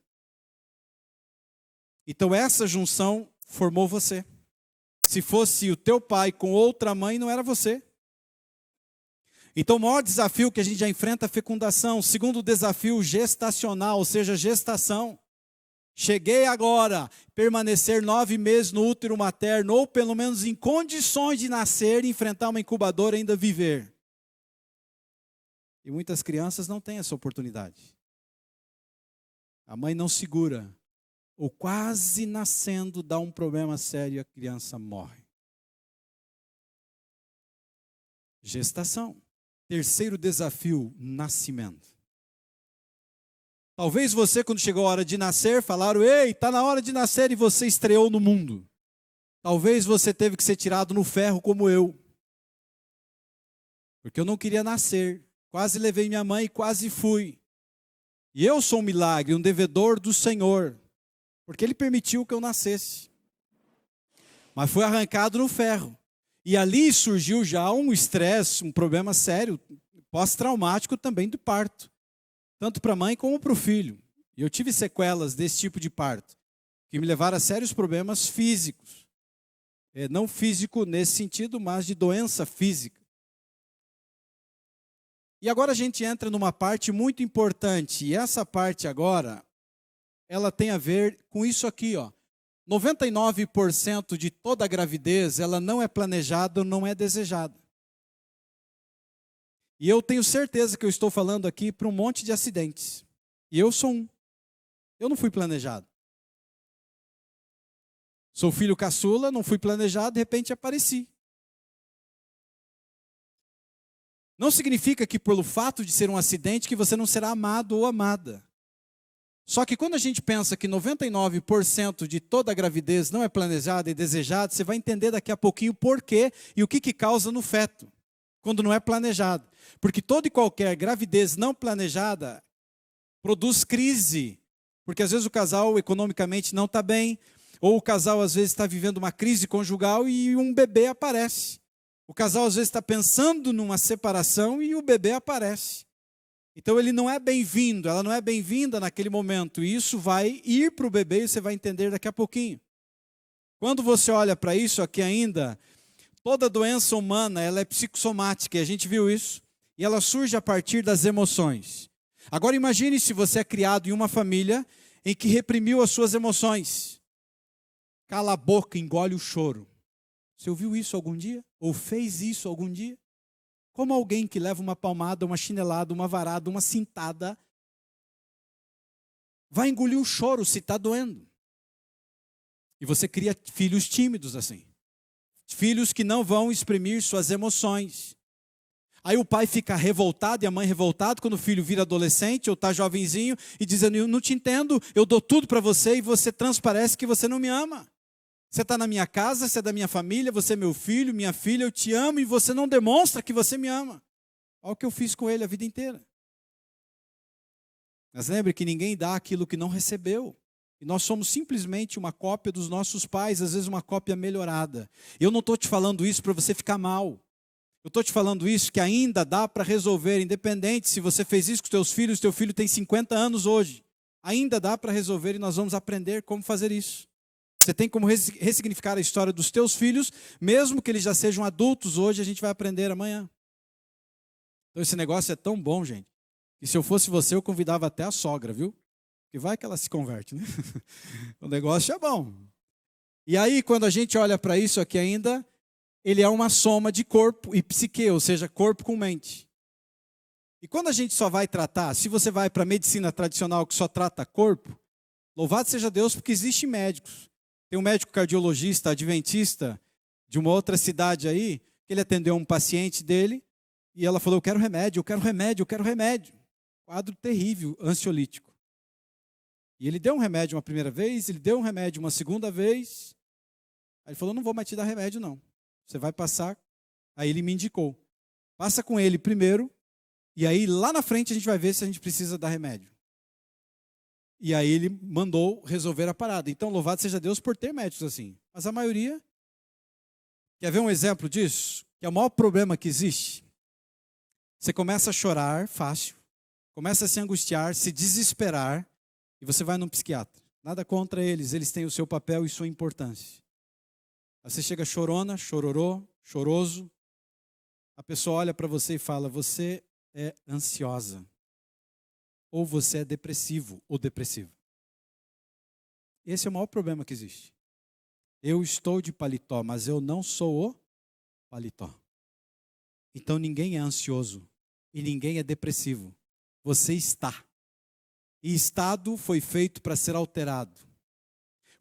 S2: Então essa junção formou você. Se fosse o teu pai com outra mãe, não era você. Então o maior desafio que a gente já enfrenta é a fecundação. Segundo desafio, gestacional, ou seja, gestação. Cheguei agora, permanecer 9 meses no útero materno, ou pelo menos em condições de nascer, enfrentar uma incubadora e ainda viver. E muitas crianças não têm essa oportunidade. A mãe não segura. Ou quase nascendo, dá um problema sério e a criança morre. Gestação. Terceiro desafio, nascimento.
S3: Talvez você, quando chegou a hora de nascer, falaram, ei, está na hora de nascer, e você estreou no mundo. Talvez você teve que ser tirado no ferro como eu. Porque eu não queria nascer. Quase levei minha mãe e quase fui. E eu sou um milagre, um devedor do Senhor. Porque Ele permitiu que eu nascesse. Mas fui arrancado no ferro. E ali surgiu já um estresse, um problema sério, pós-traumático também do parto. Tanto para a mãe como para o filho. E eu tive sequelas desse tipo de parto, que me levaram a sérios problemas físicos. Não físico nesse sentido, mas de doença física. E agora a gente entra numa parte muito importante. E essa parte agora, ela tem a ver com isso aqui, ó. 99% de toda a gravidez, ela não é planejada, não é desejada. E eu tenho certeza que eu estou falando aqui para um monte de acidentes. E eu sou um. Eu não fui planejado. Sou filho caçula, não fui planejado, de repente apareci. Não significa que pelo fato de ser um acidente que você não será amado ou amada. Só que quando a gente pensa que 99% de toda a gravidez não é planejada e desejada, você vai entender daqui a pouquinho por quê e o que causa no feto, quando não é planejado. Porque toda e qualquer gravidez não planejada produz crise. Porque às vezes o casal economicamente não está bem, ou o casal às vezes está vivendo uma crise conjugal e um bebê aparece. O casal às vezes está pensando numa separação e o bebê aparece. Então ele não é bem-vindo, ela não é bem-vinda naquele momento. E isso vai ir para o bebê e você vai entender daqui a pouquinho. Quando você olha para isso aqui ainda, toda doença humana ela é psicossomática, e a gente viu isso. E ela surge a partir das emoções. Agora imagine se você é criado em uma família em que reprimiu as suas emoções. Cala a boca, engole o choro. Você ouviu isso algum dia? Ou fez isso algum dia? Como alguém que leva uma palmada, uma chinelada, uma varada, uma cintada, vai engolir o choro se está doendo. E você cria filhos tímidos assim. Filhos que não vão exprimir suas emoções. Aí o pai fica revoltado e a mãe revoltada quando o filho vira adolescente ou está jovenzinho e dizendo, eu não te entendo, eu dou tudo para você e você transparece que você não me ama. Você está na minha casa, você é da minha família, você é meu filho, minha filha, eu te amo e você não demonstra que você me ama. Olha o que eu fiz com ele a vida inteira. Mas lembre que ninguém dá aquilo que não recebeu. E nós somos simplesmente uma cópia dos nossos pais, às vezes uma cópia melhorada. Eu não estou te falando isso para você ficar mal. Eu estou te falando isso que ainda dá para resolver, independente se você fez isso com os teus filhos, teu filho tem 50 anos hoje. Ainda dá para resolver e nós vamos aprender como fazer isso. Você tem como ressignificar a história dos teus filhos, mesmo que eles já sejam adultos hoje, a gente vai aprender amanhã. Então esse negócio é tão bom, gente, que se eu fosse você, eu convidava até a sogra, viu? Porque vai que ela se converte, né? O negócio é bom. E aí, quando a gente olha para isso aqui ainda, ele é uma soma de corpo e psique, ou seja, corpo com mente. E quando a gente só vai tratar, se você vai para a medicina tradicional que só trata corpo, louvado seja Deus porque existem médicos. Tem um médico cardiologista adventista de uma outra cidade aí, que ele atendeu um paciente dele, e ela falou, eu quero remédio, eu quero remédio, eu quero remédio. Quadro terrível, ansiolítico. E ele deu um remédio uma primeira vez, ele deu um remédio uma segunda vez. Aí ele falou, não vou mais te dar remédio não. Você vai passar. Aí ele me indicou. Passa com ele primeiro, e aí lá na frente a gente vai ver se a gente precisa dar remédio. E aí ele mandou resolver a parada. Então, louvado seja Deus por ter médicos assim. Mas a maioria... Quer ver um exemplo disso? Que é o maior problema que existe. Você começa a chorar fácil, começa a se angustiar, se desesperar, e você vai num psiquiatra. Nada contra eles, eles têm o seu papel e sua importância. Aí você chega chorona, chororô, choroso, a pessoa olha para você e fala, você é ansiosa. Ou você é depressivo ou depressiva. Esse é o maior problema que existe. Eu estou de paletó, mas eu não sou o paletó. Então ninguém é ansioso e ninguém é depressivo. Você está. E estado foi feito para ser alterado.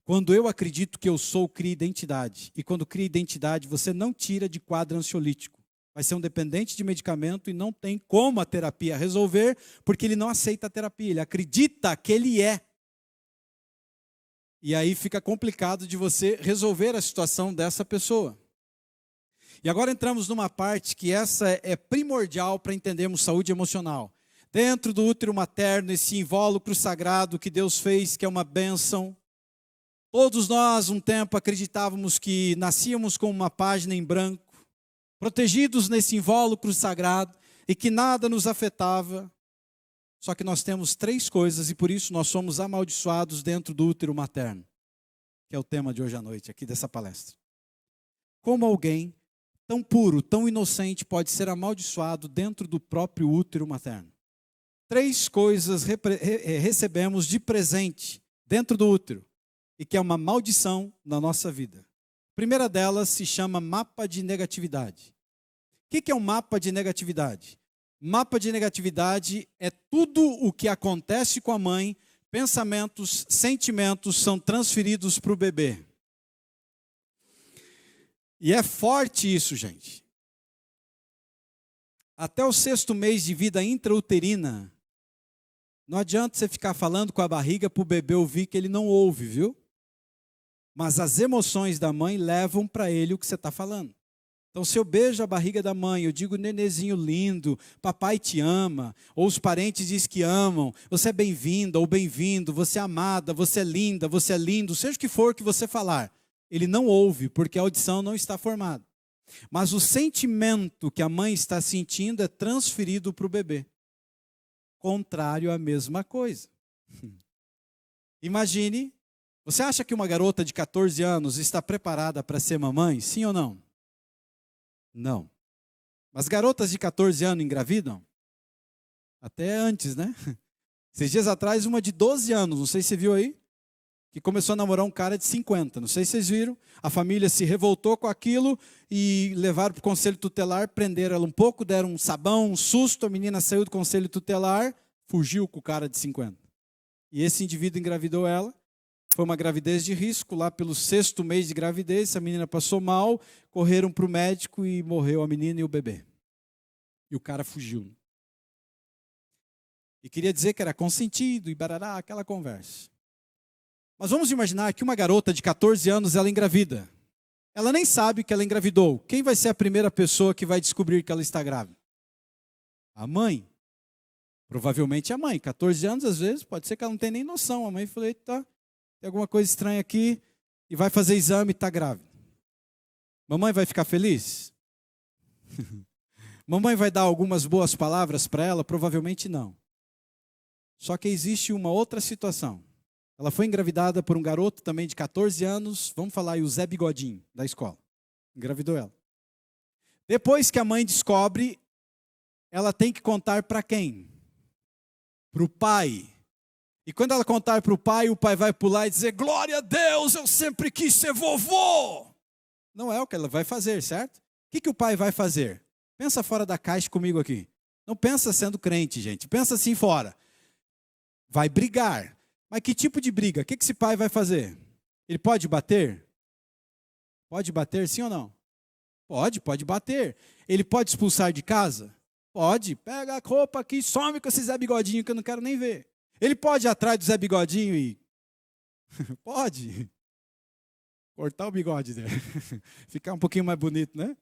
S3: Quando eu acredito que eu sou, cria identidade. E quando cria identidade, você não tira de quadro ansiolítico. Vai ser um dependente de medicamento e não tem como a terapia resolver, porque ele não aceita a terapia, ele acredita que ele é. E aí fica complicado de você resolver a situação dessa pessoa. E agora entramos numa parte que essa é primordial para entendermos saúde emocional. Dentro do útero materno, esse invólucro sagrado que Deus fez, que é uma bênção. Todos nós, um tempo, acreditávamos que nascíamos com uma página em branco, protegidos nesse invólucro sagrado e que nada nos afetava. Só que nós temos 3 coisas e por isso nós somos amaldiçoados dentro do útero materno, que é o tema de hoje à noite, aqui dessa palestra. Como alguém tão puro, tão inocente pode ser amaldiçoado dentro do próprio útero materno? 3 coisas recebemos de presente dentro do útero e que é uma maldição na nossa vida. A primeira delas se chama mapa de negatividade. O que é um mapa de negatividade? Mapa de negatividade é tudo o que acontece com a mãe, pensamentos, sentimentos são transferidos para o bebê. E é forte isso, gente. Até o 6º mês de vida intrauterina, não adianta você ficar falando com a barriga para o bebê ouvir que ele não ouve, viu? Mas as emoções da mãe levam para ele o que você está falando. Então, se eu beijo a barriga da mãe, eu digo, nenezinho lindo, papai te ama, ou os parentes dizem que amam, você é bem-vinda ou bem-vindo, você é amada, você é linda, você é lindo, seja o que for que você falar, ele não ouve, porque a audição não está formada. Mas o sentimento que a mãe está sentindo é transferido para o bebê. Contrário à mesma coisa. Imagine, você acha que uma garota de 14 anos está preparada para ser mamãe? Sim ou não? Não. Mas garotas de 14 anos engravidam? Até antes, né? Esses dias atrás, uma de 12 anos, não sei se você viu aí, que começou a namorar um cara de 50. Não sei se vocês viram. A família se revoltou com aquilo e levaram para o conselho tutelar, prenderam ela um pouco, deram um sabão, um susto, a menina saiu do conselho tutelar, fugiu com o cara de 50. E esse indivíduo engravidou ela. Foi uma gravidez de risco, lá pelo 6º mês de gravidez, a menina passou mal, correram para o médico e morreu a menina e o bebê. E o cara fugiu. E queria dizer que era consentido e barará, aquela conversa. Mas vamos imaginar que uma garota de 14 anos, ela engravida. Ela nem sabe que ela engravidou. Quem vai ser a primeira pessoa que vai descobrir que ela está grávida? A mãe. Provavelmente a mãe. 14 anos, às vezes, pode ser que ela não tenha nem noção. A mãe falou, eita, tem alguma coisa estranha aqui, e vai fazer exame e está grávida. Mamãe vai ficar feliz? Mamãe vai dar algumas boas palavras para ela? Provavelmente não. Só que existe uma outra situação. Ela foi engravidada por um garoto também de 14 anos, vamos falar aí, o Zé Bigodinho, da escola. Engravidou ela. Depois que a mãe descobre, ela tem que contar para quem? Para o pai. E quando ela contar para o pai vai pular e dizer, glória a Deus, eu sempre quis ser vovô. Não é o que ela vai fazer, certo? O que o pai vai fazer? Pensa fora da caixa comigo aqui. Não pensa sendo crente, gente. Pensa assim fora. Vai brigar. Mas que tipo de briga? O que esse pai vai fazer? Ele pode bater? Pode bater, sim ou não? Pode bater. Ele pode expulsar de casa? Pode. Pega a roupa aqui e some com esse Zé Bigodinho que eu não quero nem ver. Ele pode ir atrás do Zé Bigodinho e... Pode. Cortar o bigode dele. Ficar um pouquinho mais bonito, né?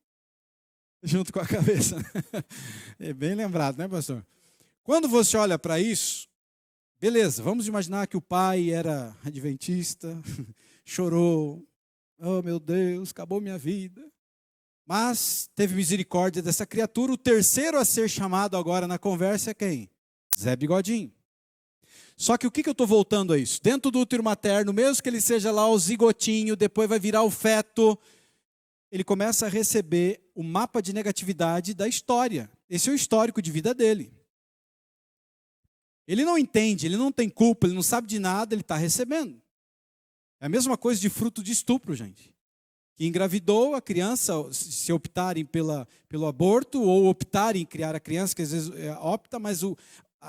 S3: Junto com a cabeça. É bem lembrado, né, pastor? Quando você olha para isso, beleza, vamos imaginar que o pai era adventista, chorou. Oh, meu Deus, acabou minha vida. Mas teve misericórdia dessa criatura. O terceiro a ser chamado agora na conversa é quem? Zé Bigodinho. Só que o que eu estou voltando a isso? Dentro do útero materno, mesmo que ele seja lá o zigotinho, depois vai virar o feto, ele começa a receber o mapa de negatividade da história. Esse é o histórico de vida dele. Ele não entende, ele não tem culpa, ele não sabe de nada, ele está recebendo. É a mesma coisa de fruto de estupro, gente. Que engravidou a criança, se optarem pelo aborto ou optarem em criar a criança, que às vezes opta, mas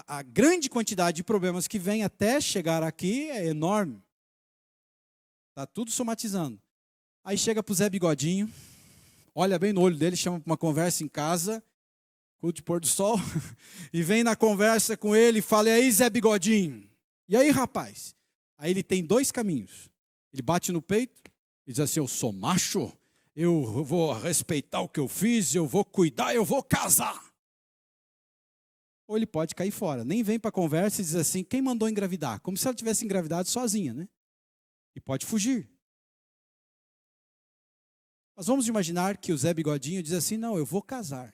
S3: a grande quantidade de problemas que vem até chegar aqui é enorme. Está tudo somatizando. Aí chega para o Zé Bigodinho, olha bem no olho dele, chama para uma conversa em casa, culto de pôr do sol, e vem na conversa com ele e fala: e aí, Zé Bigodinho? E aí, rapaz? Aí ele tem 2 caminhos. Ele bate no peito e diz assim: eu sou macho, eu vou respeitar o que eu fiz, eu vou cuidar, eu vou casar. Ou ele pode cair fora, nem vem para a conversa e diz assim: quem mandou engravidar? Como se ela tivesse engravidado sozinha, né? E pode fugir. Mas vamos imaginar que o Zé Bigodinho diz assim: não, eu vou casar.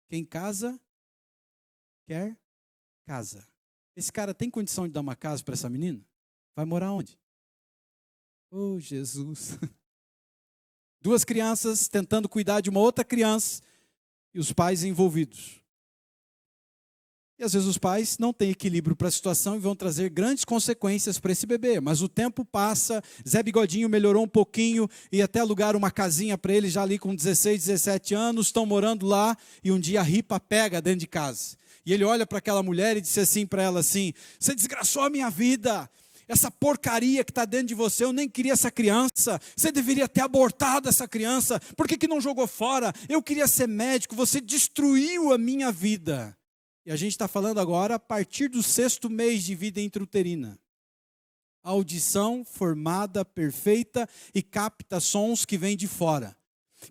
S3: Quem casa, quer casa. Esse cara tem condição de dar uma casa para essa menina? Vai morar onde? Oh, Jesus. 2 crianças tentando cuidar de uma outra criança e os pais envolvidos. E às vezes os pais não têm equilíbrio para a situação e vão trazer grandes consequências para esse bebê. Mas o tempo passa, Zé Bigodinho melhorou um pouquinho e até alugaram uma casinha para ele já ali com 16, 17 anos, estão morando lá e um dia a ripa pega dentro de casa. E ele olha para aquela mulher e diz assim para ela assim: você desgraçou a minha vida. Essa porcaria que está dentro de você, eu nem queria essa criança, você deveria ter abortado essa criança, por que não jogou fora? Eu queria ser médico, você destruiu a minha vida. E a gente está falando agora a partir do 6º mês de vida intrauterina. A audição formada, perfeita e capta sons que vêm de fora,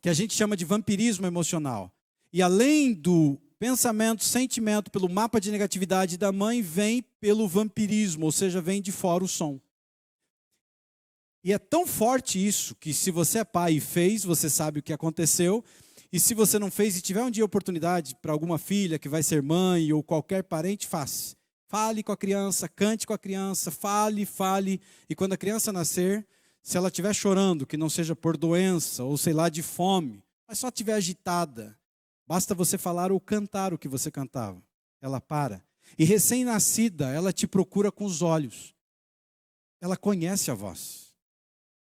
S3: que a gente chama de vampirismo emocional. E além do pensamento, sentimento, pelo mapa de negatividade da mãe, vem pelo vampirismo, ou seja, vem de fora o som. E é tão forte isso, que se você é pai e fez, você sabe o que aconteceu. E se você não fez e tiver um dia oportunidade para alguma filha que vai ser mãe ou qualquer parente, faça. Fale com a criança, cante com a criança, fale. E quando a criança nascer, se ela estiver chorando, que não seja por doença ou sei lá de fome, mas só estiver agitada, basta você falar ou cantar o que você cantava. Ela para. E recém-nascida, ela te procura com os olhos. Ela conhece a voz.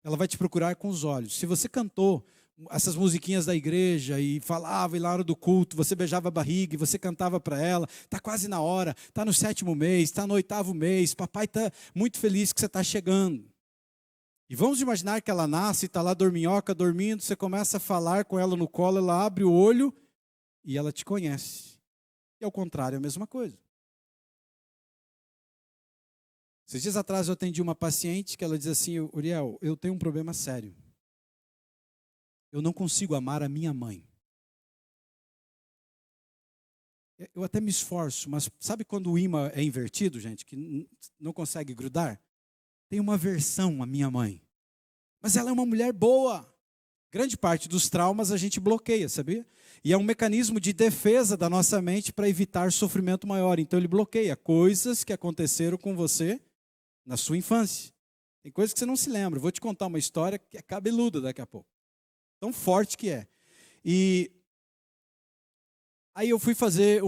S3: Ela vai te procurar com os olhos. Se você cantou essas musiquinhas da igreja e falava, e na hora do culto, você beijava a barriga e você cantava para ela, está quase na hora, está no 7º mês, está no 8º mês, papai está muito feliz que você está chegando. E vamos imaginar que ela nasce, está lá dorminhoca, dormindo, você começa a falar com ela no colo, ela abre o olho e ela te conhece. E ao contrário, é a mesma coisa. Esses dias atrás eu atendi uma paciente que ela diz assim: Uriel, eu tenho um problema sério. Eu não consigo amar a minha mãe. Eu até me esforço, mas sabe quando o imã é invertido, gente, que não consegue grudar? Tem uma aversão à minha mãe. Mas ela é uma mulher boa. Grande parte dos traumas a gente bloqueia, sabia? E é um mecanismo de defesa da nossa mente para evitar sofrimento maior. Então ele bloqueia coisas que aconteceram com você na sua infância. Tem coisas que você não se lembra. Eu vou te contar uma história que é cabeluda daqui a pouco. Tão forte que é. E aí eu fui fazer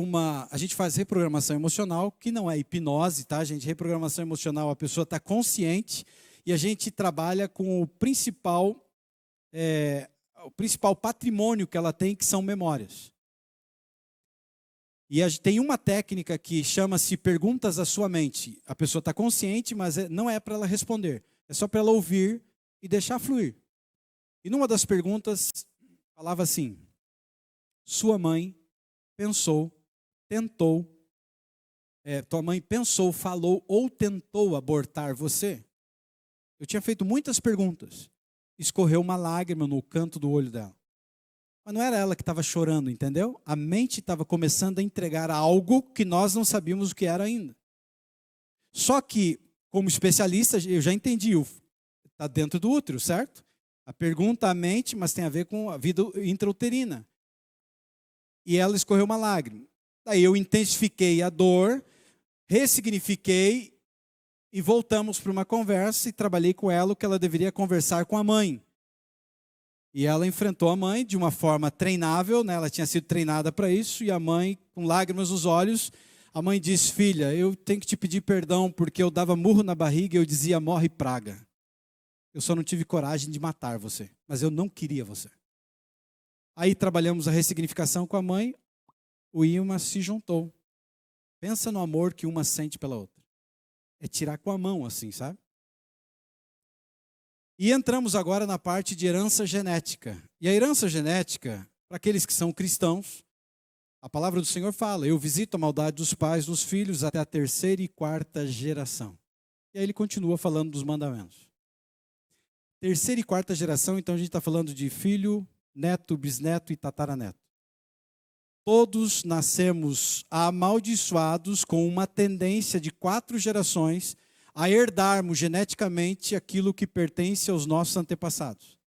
S3: a gente faz reprogramação emocional, que não é hipnose, tá, gente? Reprogramação emocional, a pessoa está consciente e a gente trabalha com o principal patrimônio que ela tem, que são memórias. E tem uma técnica que chama-se perguntas à sua mente. A pessoa está consciente, mas não é para ela responder. É só para ela ouvir e deixar fluir. E numa das perguntas, falava assim: sua mãe pensou, tentou, tua mãe pensou, falou ou tentou abortar você? Eu tinha feito muitas perguntas. Escorreu uma lágrima no canto do olho dela. Mas não era ela que estava chorando, entendeu? A mente estava começando a entregar algo que nós não sabíamos o que era ainda. Só que, como especialista, eu já entendi, está dentro do útero, certo? A pergunta à mente, mas tem a ver com a vida intrauterina. E ela escorreu uma lágrima. Daí eu intensifiquei a dor, ressignifiquei e voltamos para uma conversa e trabalhei com ela o que ela deveria conversar com a mãe. E ela enfrentou a mãe de uma forma treinável, né? Ela tinha sido treinada para isso, e a mãe, com lágrimas nos olhos, a mãe disse: filha, eu tenho que te pedir perdão porque eu dava murro na barriga e eu dizia morre praga. Eu só não tive coragem de matar você, mas eu não queria você. Aí trabalhamos a ressignificação com a mãe, o imã se juntou. Pensa no amor que uma sente pela outra. É tirar com a mão assim, sabe? E entramos agora na parte de herança genética. E a herança genética, para aqueles que são cristãos, a palavra do Senhor fala: eu visito a maldade dos pais nos filhos até a 3ª e 4ª geração. E aí ele continua falando dos mandamentos. 3ª e 4ª geração, então a gente está falando de filho, neto, bisneto e tataraneto. Todos nascemos amaldiçoados com uma tendência de 4 gerações a herdarmos geneticamente aquilo que pertence aos nossos antepassados.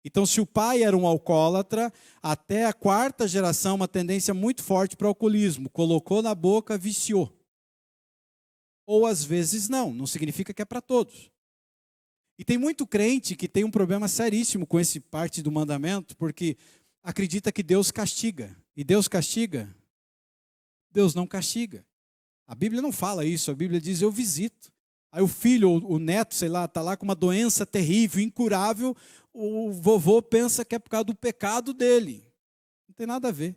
S3: Então, se o pai era um alcoólatra, até a 4ª geração, uma tendência muito forte para o alcoolismo. Colocou na boca, viciou. Ou às vezes não significa que é para todos. E tem muito crente que tem um problema seríssimo com esse parte do mandamento, porque acredita que Deus castiga. E Deus castiga? Deus não castiga. A Bíblia não fala isso, a Bíblia diz: eu visito. Aí o filho ou o neto, sei lá, está lá com uma doença terrível, incurável, o vovô pensa que é por causa do pecado dele. Não tem nada a ver.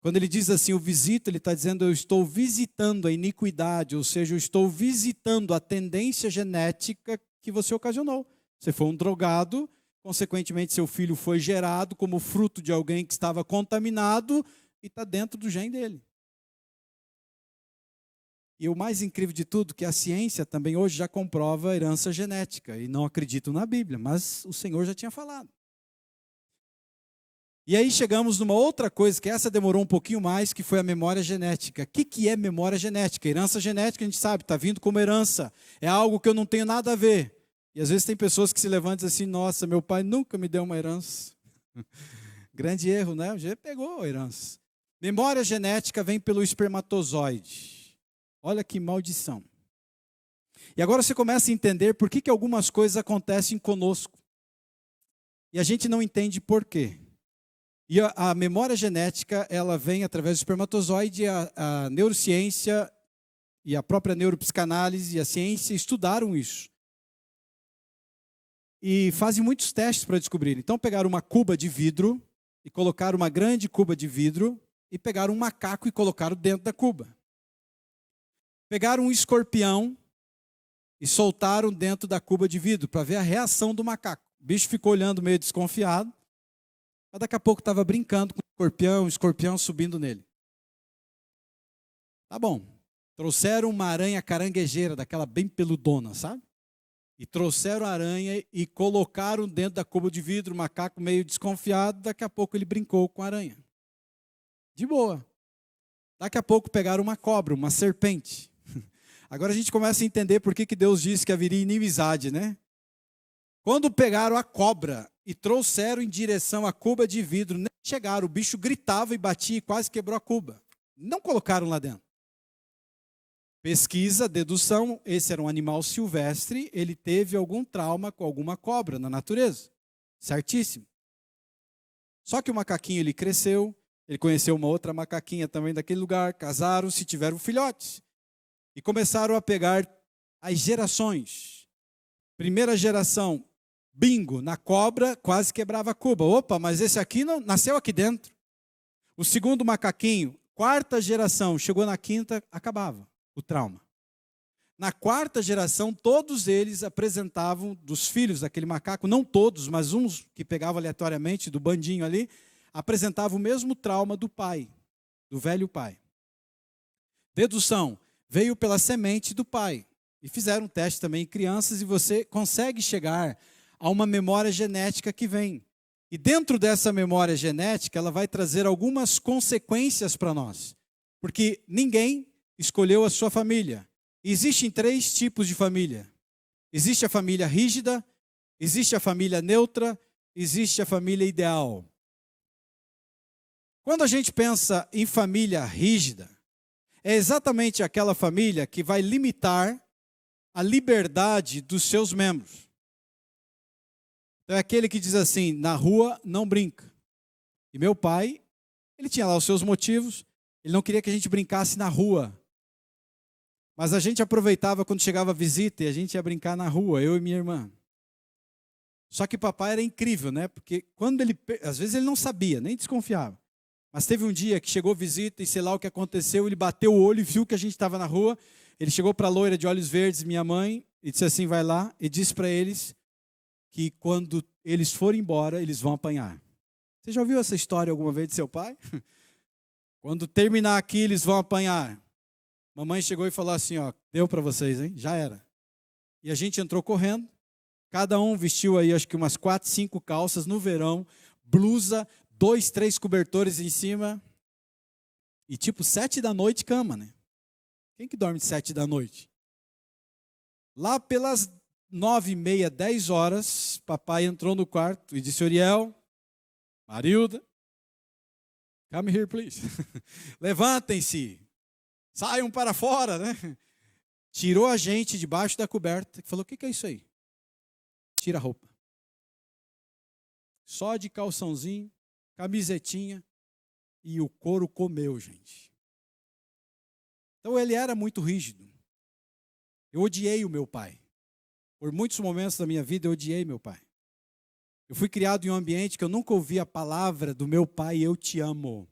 S3: Quando ele diz assim, eu visito, ele está dizendo: eu estou visitando a iniquidade, ou seja, eu estou visitando a tendência genética que você ocasionou. Você foi um drogado, consequentemente seu filho foi gerado como fruto de alguém que estava contaminado e está dentro do gene dele. E o mais incrível de tudo, que a ciência também hoje já comprova a herança genética, e não acreditam na Bíblia, mas o Senhor já tinha falado. E aí chegamos numa outra coisa, que essa demorou um pouquinho mais, que foi a memória genética. O que é memória genética? Herança genética, a gente sabe, está vindo como herança. É algo que eu não tenho nada a ver. E às vezes tem pessoas que se levantam e dizem assim: nossa, meu pai nunca me deu uma herança. Grande erro, né? Já pegou a herança. Memória genética vem pelo espermatozoide. Olha que maldição. E agora você começa a entender por que algumas coisas acontecem conosco. E a gente não entende por quê. E a memória genética, ela vem através do espermatozoide. A neurociência e a própria neuropsicanálise e a ciência estudaram isso. E fazem muitos testes para descobrir. Então pegaram uma cuba de vidro e colocaram uma grande cuba de vidro e pegaram um macaco e colocaram dentro da cuba. Pegaram um escorpião e soltaram dentro da cuba de vidro para ver a reação do macaco. O bicho ficou olhando meio desconfiado, mas daqui a pouco estava brincando com o escorpião subindo nele. Tá bom. Trouxeram uma aranha caranguejeira, daquela bem peludona, sabe? E trouxeram a aranha e colocaram dentro da cuba de vidro, o macaco meio desconfiado, daqui a pouco ele brincou com a aranha. De boa. Daqui a pouco pegaram uma cobra, uma serpente. Agora a gente começa a entender por que Deus disse que haveria inimizade, né? Quando pegaram a cobra e trouxeram em direção à cuba de vidro, nem chegaram, o bicho gritava e batia e quase quebrou a cuba. Não colocaram lá dentro. Pesquisa, dedução, esse era um animal silvestre, ele teve algum trauma com alguma cobra na natureza. Certíssimo. Só que o macaquinho, ele cresceu, ele conheceu uma outra macaquinha também daquele lugar, casaram-se, tiveram filhotes. E começaram a pegar as gerações. Primeira geração, bingo, na cobra, quase quebrava a cuba. Opa, mas esse aqui não nasceu aqui dentro. O segundo macaquinho, 4ª geração, chegou na 5ª, acabava o trauma. Na 4ª geração, todos eles apresentavam, dos filhos daquele macaco, não todos, mas uns que pegavam aleatoriamente do bandinho ali, apresentavam o mesmo trauma do pai, do velho pai. Dedução, veio pela semente do pai. E fizeram um teste também em crianças e você consegue chegar a uma memória genética que vem. E dentro dessa memória genética, ela vai trazer algumas consequências para nós. Porque ninguém escolheu a sua família. Existem 3 tipos de família. Existe a família rígida, existe a família neutra, existe a família ideal. Quando a gente pensa em família rígida, é exatamente aquela família que vai limitar a liberdade dos seus membros. Então é aquele que diz assim, na rua não brinca. E meu pai, ele tinha lá os seus motivos, ele não queria que a gente brincasse na rua. Mas a gente aproveitava quando chegava a visita e a gente ia brincar na rua, eu e minha irmã. Só que papai era incrível, né? Porque quando às vezes ele não sabia, nem desconfiava. Mas teve um dia que chegou visita e sei lá o que aconteceu, ele bateu o olho e viu que a gente estava na rua. Ele chegou para a loira de olhos verdes, minha mãe, e disse assim, vai lá, e disse para eles que quando eles forem embora, eles vão apanhar. Você já ouviu essa história alguma vez de seu pai? Quando terminar aqui, eles vão apanhar. Mamãe chegou e falou assim, ó, deu para vocês, hein? Já era. E a gente entrou correndo. Cada um vestiu aí, acho que umas 4, 5 calças no verão, blusa, 2, 3 cobertores em cima. E tipo, 7 da noite, cama, né? Quem que dorme de 7 da noite? Lá pelas 9h30, 10 horas, papai entrou no quarto e disse, Oriel, Marilda, come here, please. Levantem-se, saiam para fora, né? Tirou a gente debaixo da coberta e falou, o que é isso aí? Tira a roupa. Só de calçãozinho, camisetinha, e o couro comeu, gente. Então ele era muito rígido. Eu odiei o meu pai. Por muitos momentos da minha vida eu odiei meu pai. Eu fui criado em um ambiente que eu nunca ouvi a palavra do meu pai, eu te amo.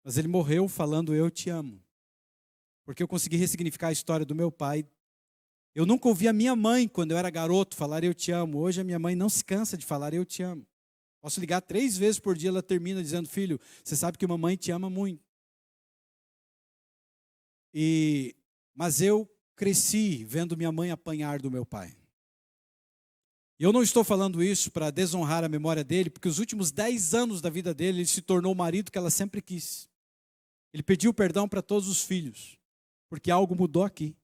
S3: Mas ele morreu falando eu te amo. Porque eu consegui ressignificar a história do meu pai. Eu nunca ouvi a minha mãe, quando eu era garoto, falar eu te amo. Hoje a minha mãe não se cansa de falar eu te amo. Posso ligar 3 vezes por dia, ela termina dizendo, filho, você sabe que mamãe te ama muito. Mas eu cresci vendo minha mãe apanhar do meu pai. E eu não estou falando isso para desonrar a memória dele, porque os últimos 10 anos da vida dele, ele se tornou o marido que ela sempre quis. Ele pediu perdão para todos os filhos, porque algo mudou aqui.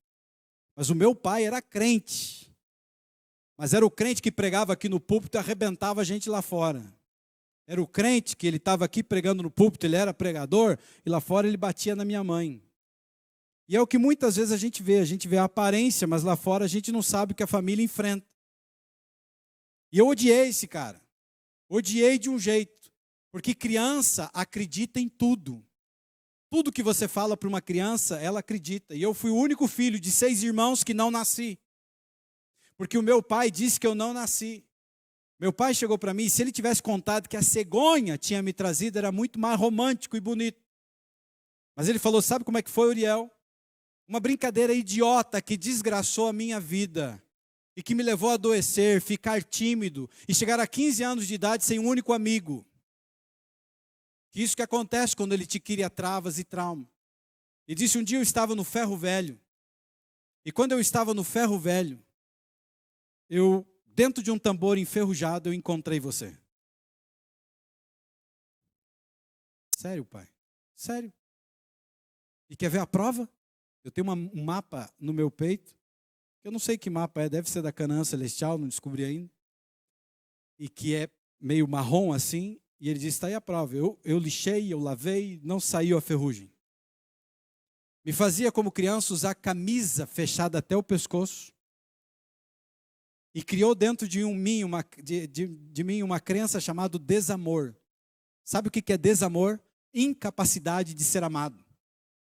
S3: Mas o meu pai era crente. Mas era o crente que pregava aqui no púlpito e arrebentava a gente lá fora. Era o crente que ele estava aqui pregando no púlpito, ele era pregador, e lá fora ele batia na minha mãe. E é o que muitas vezes a gente vê a aparência, mas lá fora a gente não sabe o que a família enfrenta. E eu odiei esse cara. Odiei de um jeito, porque criança acredita em tudo. Tudo que você fala para uma criança, ela acredita. E eu fui o único filho de 6 irmãos que não nasci. Porque o meu pai disse que eu não nasci. Meu pai chegou para mim, e se ele tivesse contado que a cegonha tinha me trazido, era muito mais romântico e bonito. Mas ele falou, sabe como é que foi, Uriel? Uma brincadeira idiota que desgraçou a minha vida. E que me levou a adoecer, ficar tímido. E chegar a 15 anos de idade sem um único amigo. Que isso que acontece quando ele te cria travas e trauma. E disse, um dia eu estava no ferro velho. E quando eu estava no ferro velho, dentro de um tambor enferrujado, eu encontrei você. Sério, pai? Sério. E quer ver a prova? Eu tenho um mapa no meu peito. Eu não sei que mapa é, deve ser da Canaã Celestial, não descobri ainda. E que é meio marrom assim. E ele disse, está aí a prova. Eu lixei, eu lavei, não saiu a ferrugem. Me fazia como criança usar camisa fechada até o pescoço. E criou dentro de mim uma crença chamada desamor. Sabe o que é desamor? Incapacidade de ser amado.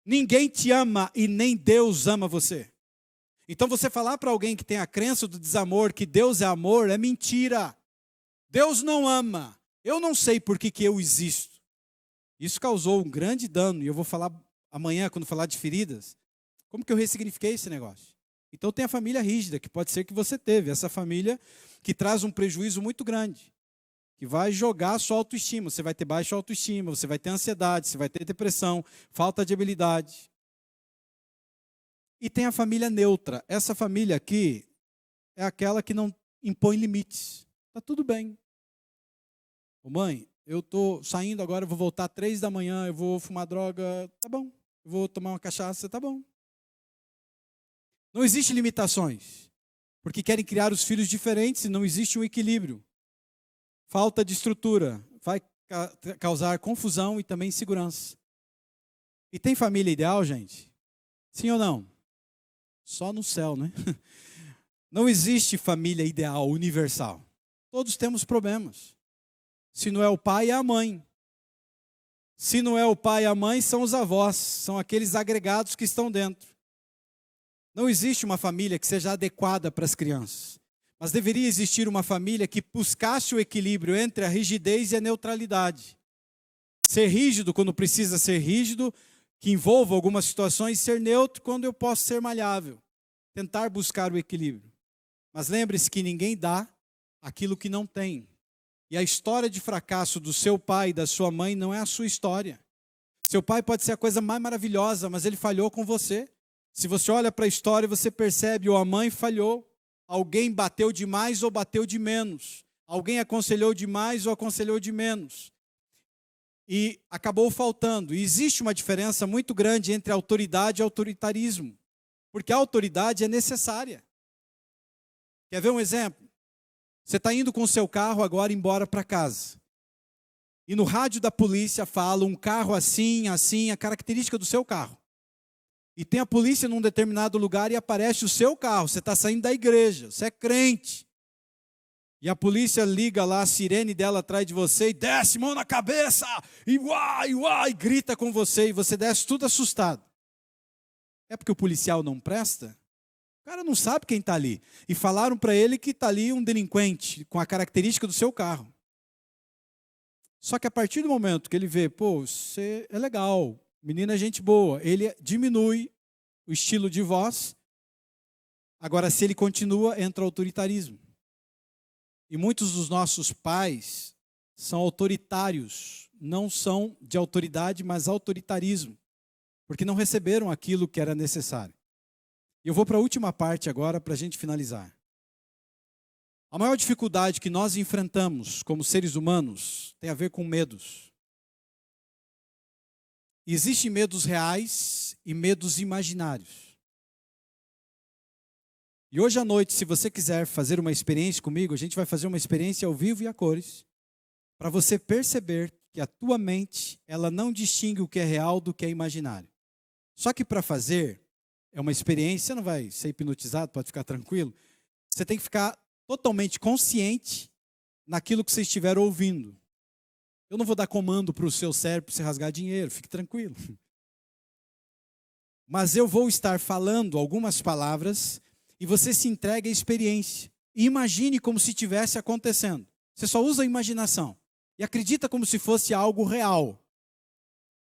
S3: Ninguém te ama e nem Deus ama você. Então você falar para alguém que tem a crença do desamor, que Deus é amor, é mentira. Deus não ama. Eu não sei por que eu existo. Isso causou um grande dano. E eu vou falar amanhã, quando falar de feridas, como que eu ressignifiquei esse negócio. Então tem a família rígida, que pode ser que você teve. Essa família que traz um prejuízo muito grande. Que vai jogar a sua autoestima. Você vai ter baixa autoestima, você vai ter ansiedade, você vai ter depressão, falta de habilidade. E tem a família neutra. Essa família aqui é aquela que não impõe limites. Está tudo bem. Ô mãe, eu estou saindo agora, eu vou voltar 3 da manhã, eu vou fumar droga, tá bom. Eu vou tomar uma cachaça, tá bom. Não existe limitações. Porque querem criar os filhos diferentes e não existe um equilíbrio. Falta de estrutura vai causar confusão e também insegurança. E tem família ideal, gente? Sim ou não? Só no céu, né? Não existe família ideal, universal. Todos temos problemas. Se não é o pai, é a mãe. Se não é o pai e a mãe, são os avós. São aqueles agregados que estão dentro. Não existe uma família que seja adequada para as crianças. Mas deveria existir uma família que buscasse o equilíbrio entre a rigidez e a neutralidade. Ser rígido quando precisa ser rígido, que envolva algumas situações, ser neutro quando eu posso ser maleável. Tentar buscar o equilíbrio. Mas lembre-se que ninguém dá aquilo que não tem. E a história de fracasso do seu pai e da sua mãe não é a sua história. Seu pai pode ser a coisa mais maravilhosa, mas ele falhou com você. Se você olha para a história, você percebe, ou a mãe falhou, alguém bateu demais ou bateu de menos. Alguém aconselhou demais ou aconselhou de menos. E acabou faltando. E existe uma diferença muito grande entre autoridade e autoritarismo. Porque a autoridade é necessária. Quer ver um exemplo? Você está indo com o seu carro agora embora para casa. E no rádio da polícia fala um carro assim, assim, a característica do seu carro. E tem a polícia num determinado lugar e aparece o seu carro. Você está saindo da igreja, você é crente. E a polícia liga lá, a sirene dela atrás de você e desce, mão na cabeça, e uai, uai, grita com você, e você desce tudo assustado. É porque o policial não presta? O cara não sabe quem está ali. E falaram para ele que está ali um delinquente, com a característica do seu carro. Só que a partir do momento que ele vê, pô, você é legal, menina é gente boa, ele diminui o estilo de voz. Agora, se ele continua, entra o autoritarismo. E muitos dos nossos pais são autoritários, não são de autoridade, mas autoritarismo, porque não receberam aquilo que era necessário. E eu vou para a última parte agora para a gente finalizar. A maior dificuldade que nós enfrentamos como seres humanos tem a ver com medos. Existem medos reais e medos imaginários. E hoje à noite, se você quiser fazer uma experiência comigo, a gente vai fazer uma experiência ao vivo e a cores, para você perceber que a tua mente, ela não distingue o que é real do que é imaginário. Só que para fazer, é uma experiência, você não vai ser hipnotizado, pode ficar tranquilo. Você tem que ficar totalmente consciente naquilo que você estiver ouvindo. Eu não vou dar comando para o seu cérebro para você rasgar dinheiro, fique tranquilo. Mas eu vou estar falando algumas palavras e você se entrega à experiência. E imagine como se estivesse acontecendo. Você só usa a imaginação. E acredita como se fosse algo real.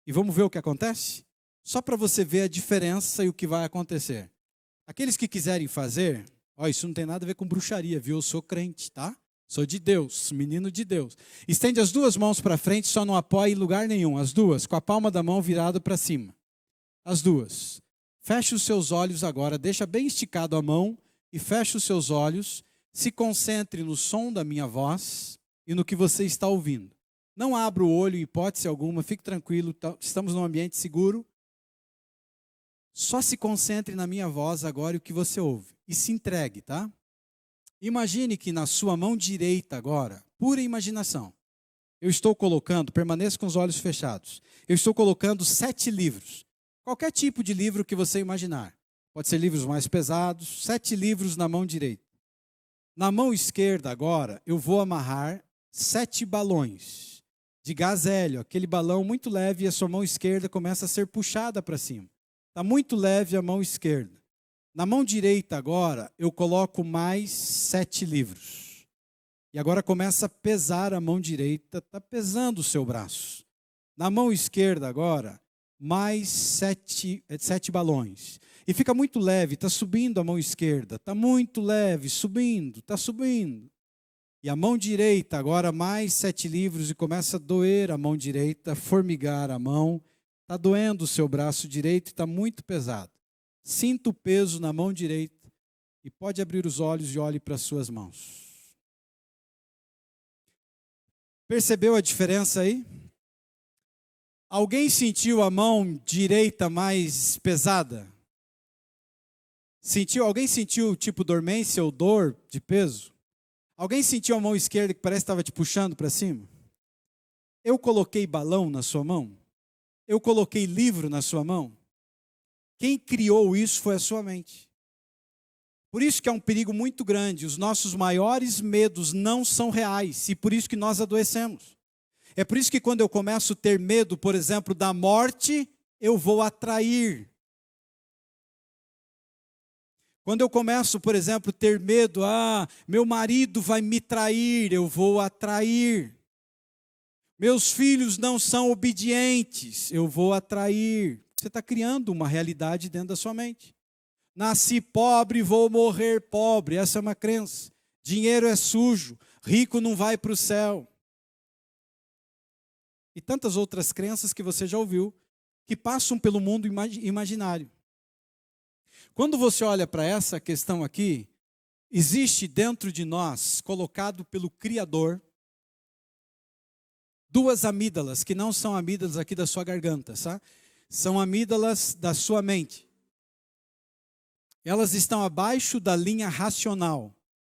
S3: E vamos ver o que acontece? Só para você ver a diferença e o que vai acontecer. Aqueles que quiserem fazer, ó, isso não tem nada a ver com bruxaria, viu? Eu sou crente, tá? Sou de Deus, menino de Deus. Estende as duas mãos para frente, só não apoie em lugar nenhum. As duas, com a palma da mão virada para cima. As duas. Feche os seus olhos agora, deixa bem esticado a mão e feche os seus olhos. Se concentre no som da minha voz e no que você está ouvindo. Não abra o olho em hipótese alguma, fique tranquilo, estamos num ambiente seguro. Só se concentre na minha voz agora e o que você ouve. E se entregue, tá? Imagine que na sua mão direita agora, pura imaginação, eu estou colocando, permaneça com os olhos fechados, eu estou colocando 7 livros. Qualquer tipo de livro que você imaginar. Pode ser livros mais pesados, 7 livros na mão direita. Na mão esquerda agora, eu vou amarrar 7 balões de gás hélio, aquele balão muito leve e a sua mão esquerda começa a ser puxada para cima. Está muito leve a mão esquerda. Na mão direita agora, eu coloco mais 7 livros. E agora começa a pesar a mão direita, está pesando o seu braço. Na mão esquerda agora, mais 7 balões. E fica muito leve, está subindo a mão esquerda, está muito leve, subindo, está subindo. E a mão direita agora mais 7 livros e começa a doer a mão direita, formigar a mão. Está doendo o seu braço direito e está muito pesado. Sinta o peso na mão direita e pode abrir os olhos e olhe para as suas mãos. Percebeu a diferença aí? Alguém sentiu a mão direita mais pesada? Alguém sentiu tipo dormência ou dor de peso? Alguém sentiu a mão esquerda que parece que estava te puxando para cima? Eu coloquei balão na sua mão? Eu coloquei livro na sua mão? Quem criou isso foi a sua mente. Por isso que é um perigo muito grande. Os nossos maiores medos não são reais e por isso que nós adoecemos. É por isso que quando eu começo a ter medo, por exemplo, da morte, eu vou atrair. Quando eu começo, por exemplo, a ter medo, meu marido vai me trair, eu vou atrair. Meus filhos não são obedientes, eu vou atrair. Você está criando uma realidade dentro da sua mente. Nasci pobre, vou morrer pobre, essa é uma crença. Dinheiro é sujo, rico não vai para o céu. e tantas outras crenças que você já ouviu, que passam pelo mundo imaginário. Quando você olha para essa questão aqui, existe dentro de nós, colocado pelo Criador, duas amígdalas, que não são amígdalas aqui da sua garganta, tá? São amígdalas da sua mente. Elas estão abaixo da linha racional,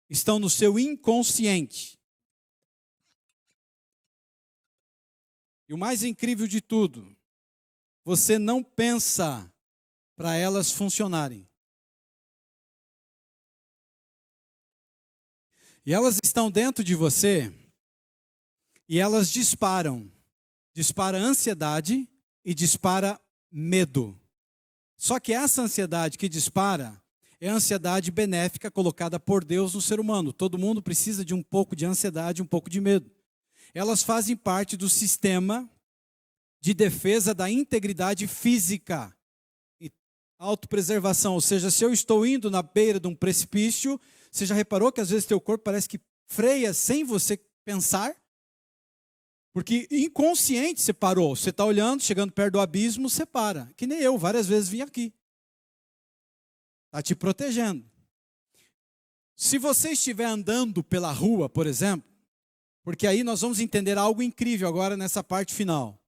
S3: estão no seu inconsciente. E o mais incrível de tudo, você não pensa para elas funcionarem. E elas estão dentro de você e elas disparam. Dispara ansiedade e dispara medo. Só que essa ansiedade que dispara é a ansiedade benéfica colocada por Deus no ser humano. Todo mundo precisa de um pouco de ansiedade, um pouco de medo. Elas fazem parte do sistema de defesa da integridade física. E autopreservação, ou seja, se eu estou indo na beira de um precipício, você já reparou que às vezes teu corpo parece que freia sem você pensar? Porque inconsciente você parou. Você está olhando, chegando perto do abismo, você para. Que nem eu, várias vezes vim aqui. Está te protegendo. Se você estiver andando pela rua, por exemplo, porque aí nós vamos entender algo incrível agora nessa parte final.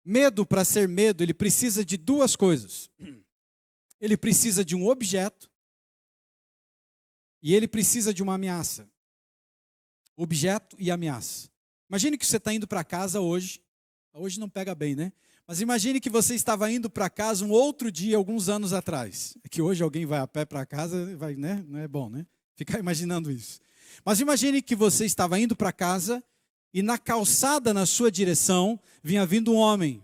S3: Medo, para ser medo, ele precisa de duas coisas. Ele precisa de um objeto e ele precisa de uma ameaça. Objeto e ameaça. Imagine que você está indo para casa hoje. Hoje não pega bem, né? Mas imagine que você estava indo para casa um outro dia, alguns anos atrás. É que hoje alguém vai a pé para casa, vai, né? Não é bom, né? Ficar imaginando isso. Mas imagine que você estava indo para casa e na calçada na sua direção vinha vindo um homem.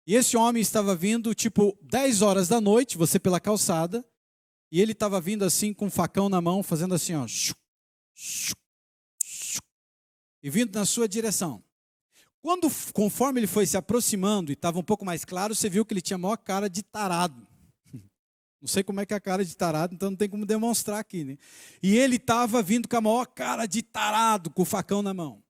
S3: E esse homem estava vindo tipo 10 horas da noite, você pela calçada, e ele estava vindo assim com um facão na mão, fazendo assim, ó, e vindo na sua direção. Conforme ele foi se aproximando e estava um pouco mais claro, você viu que ele tinha a maior cara de tarado. Não sei como é que é a cara de tarado, então não tem como demonstrar aqui, né? E ele estava vindo com a maior cara de tarado, com o facão na mão.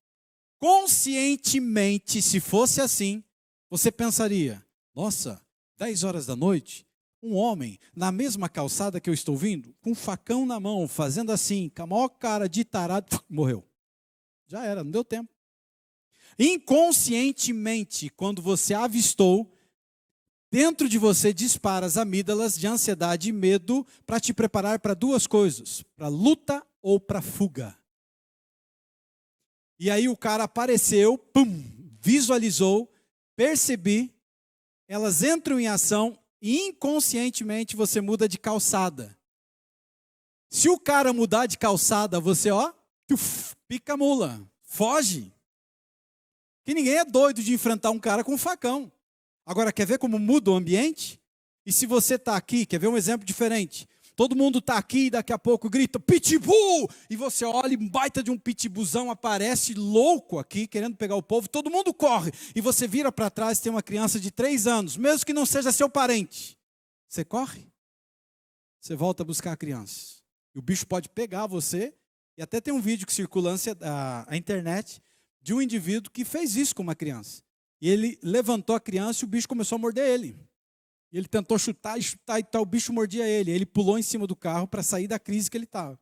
S3: Conscientemente, se fosse assim, você pensaria, nossa, 10 horas da noite, um homem na mesma calçada que eu estou vindo, com um facão na mão, fazendo assim, com a maior cara de tarado, morreu. Já era, não deu tempo. Inconscientemente, quando você avistou, dentro de você dispara as amígdalas de ansiedade e medo para te preparar para duas coisas, para luta ou para fuga. E aí o cara apareceu, pum, visualizou, percebi, elas entram em ação e inconscientemente você muda de calçada. Se o cara mudar de calçada, você, ó, pica a mula, foge. Que ninguém é doido de enfrentar um cara com um facão. Agora, quer ver como muda o ambiente? E se você está aqui, quer ver um exemplo diferente? Todo mundo está aqui e daqui a pouco grita, pitbull! E você olha e um baita de um pitbullzão aparece louco aqui, querendo pegar o povo. Todo mundo corre. E você vira para trás e tem uma criança de 3 anos, mesmo que não seja seu parente. Você corre? Você volta a buscar a criança. E o bicho pode pegar você. E até tem um vídeo que circula na internet de um indivíduo que fez isso com uma criança. E ele levantou a criança e o bicho começou a morder ele. E ele tentou chutar e tal, o bicho mordia ele. Ele pulou em cima do carro para sair da crise que ele estava.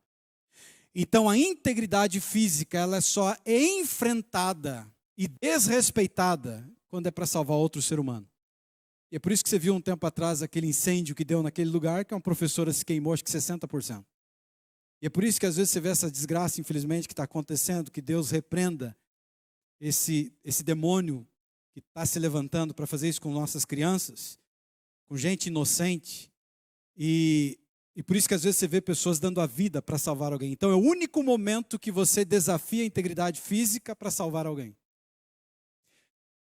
S3: Então a integridade física ela só é enfrentada e desrespeitada quando é para salvar outro ser humano. E é por isso que você viu um tempo atrás aquele incêndio que deu naquele lugar, que uma professora se queimou acho que 60%. E é por isso que às vezes você vê essa desgraça, infelizmente, que está acontecendo, que Deus repreenda esse demônio que está se levantando para fazer isso com nossas crianças, com gente inocente, e por isso que às vezes você vê pessoas dando a vida para salvar alguém. Então é o único momento que você desafia a integridade física para salvar alguém.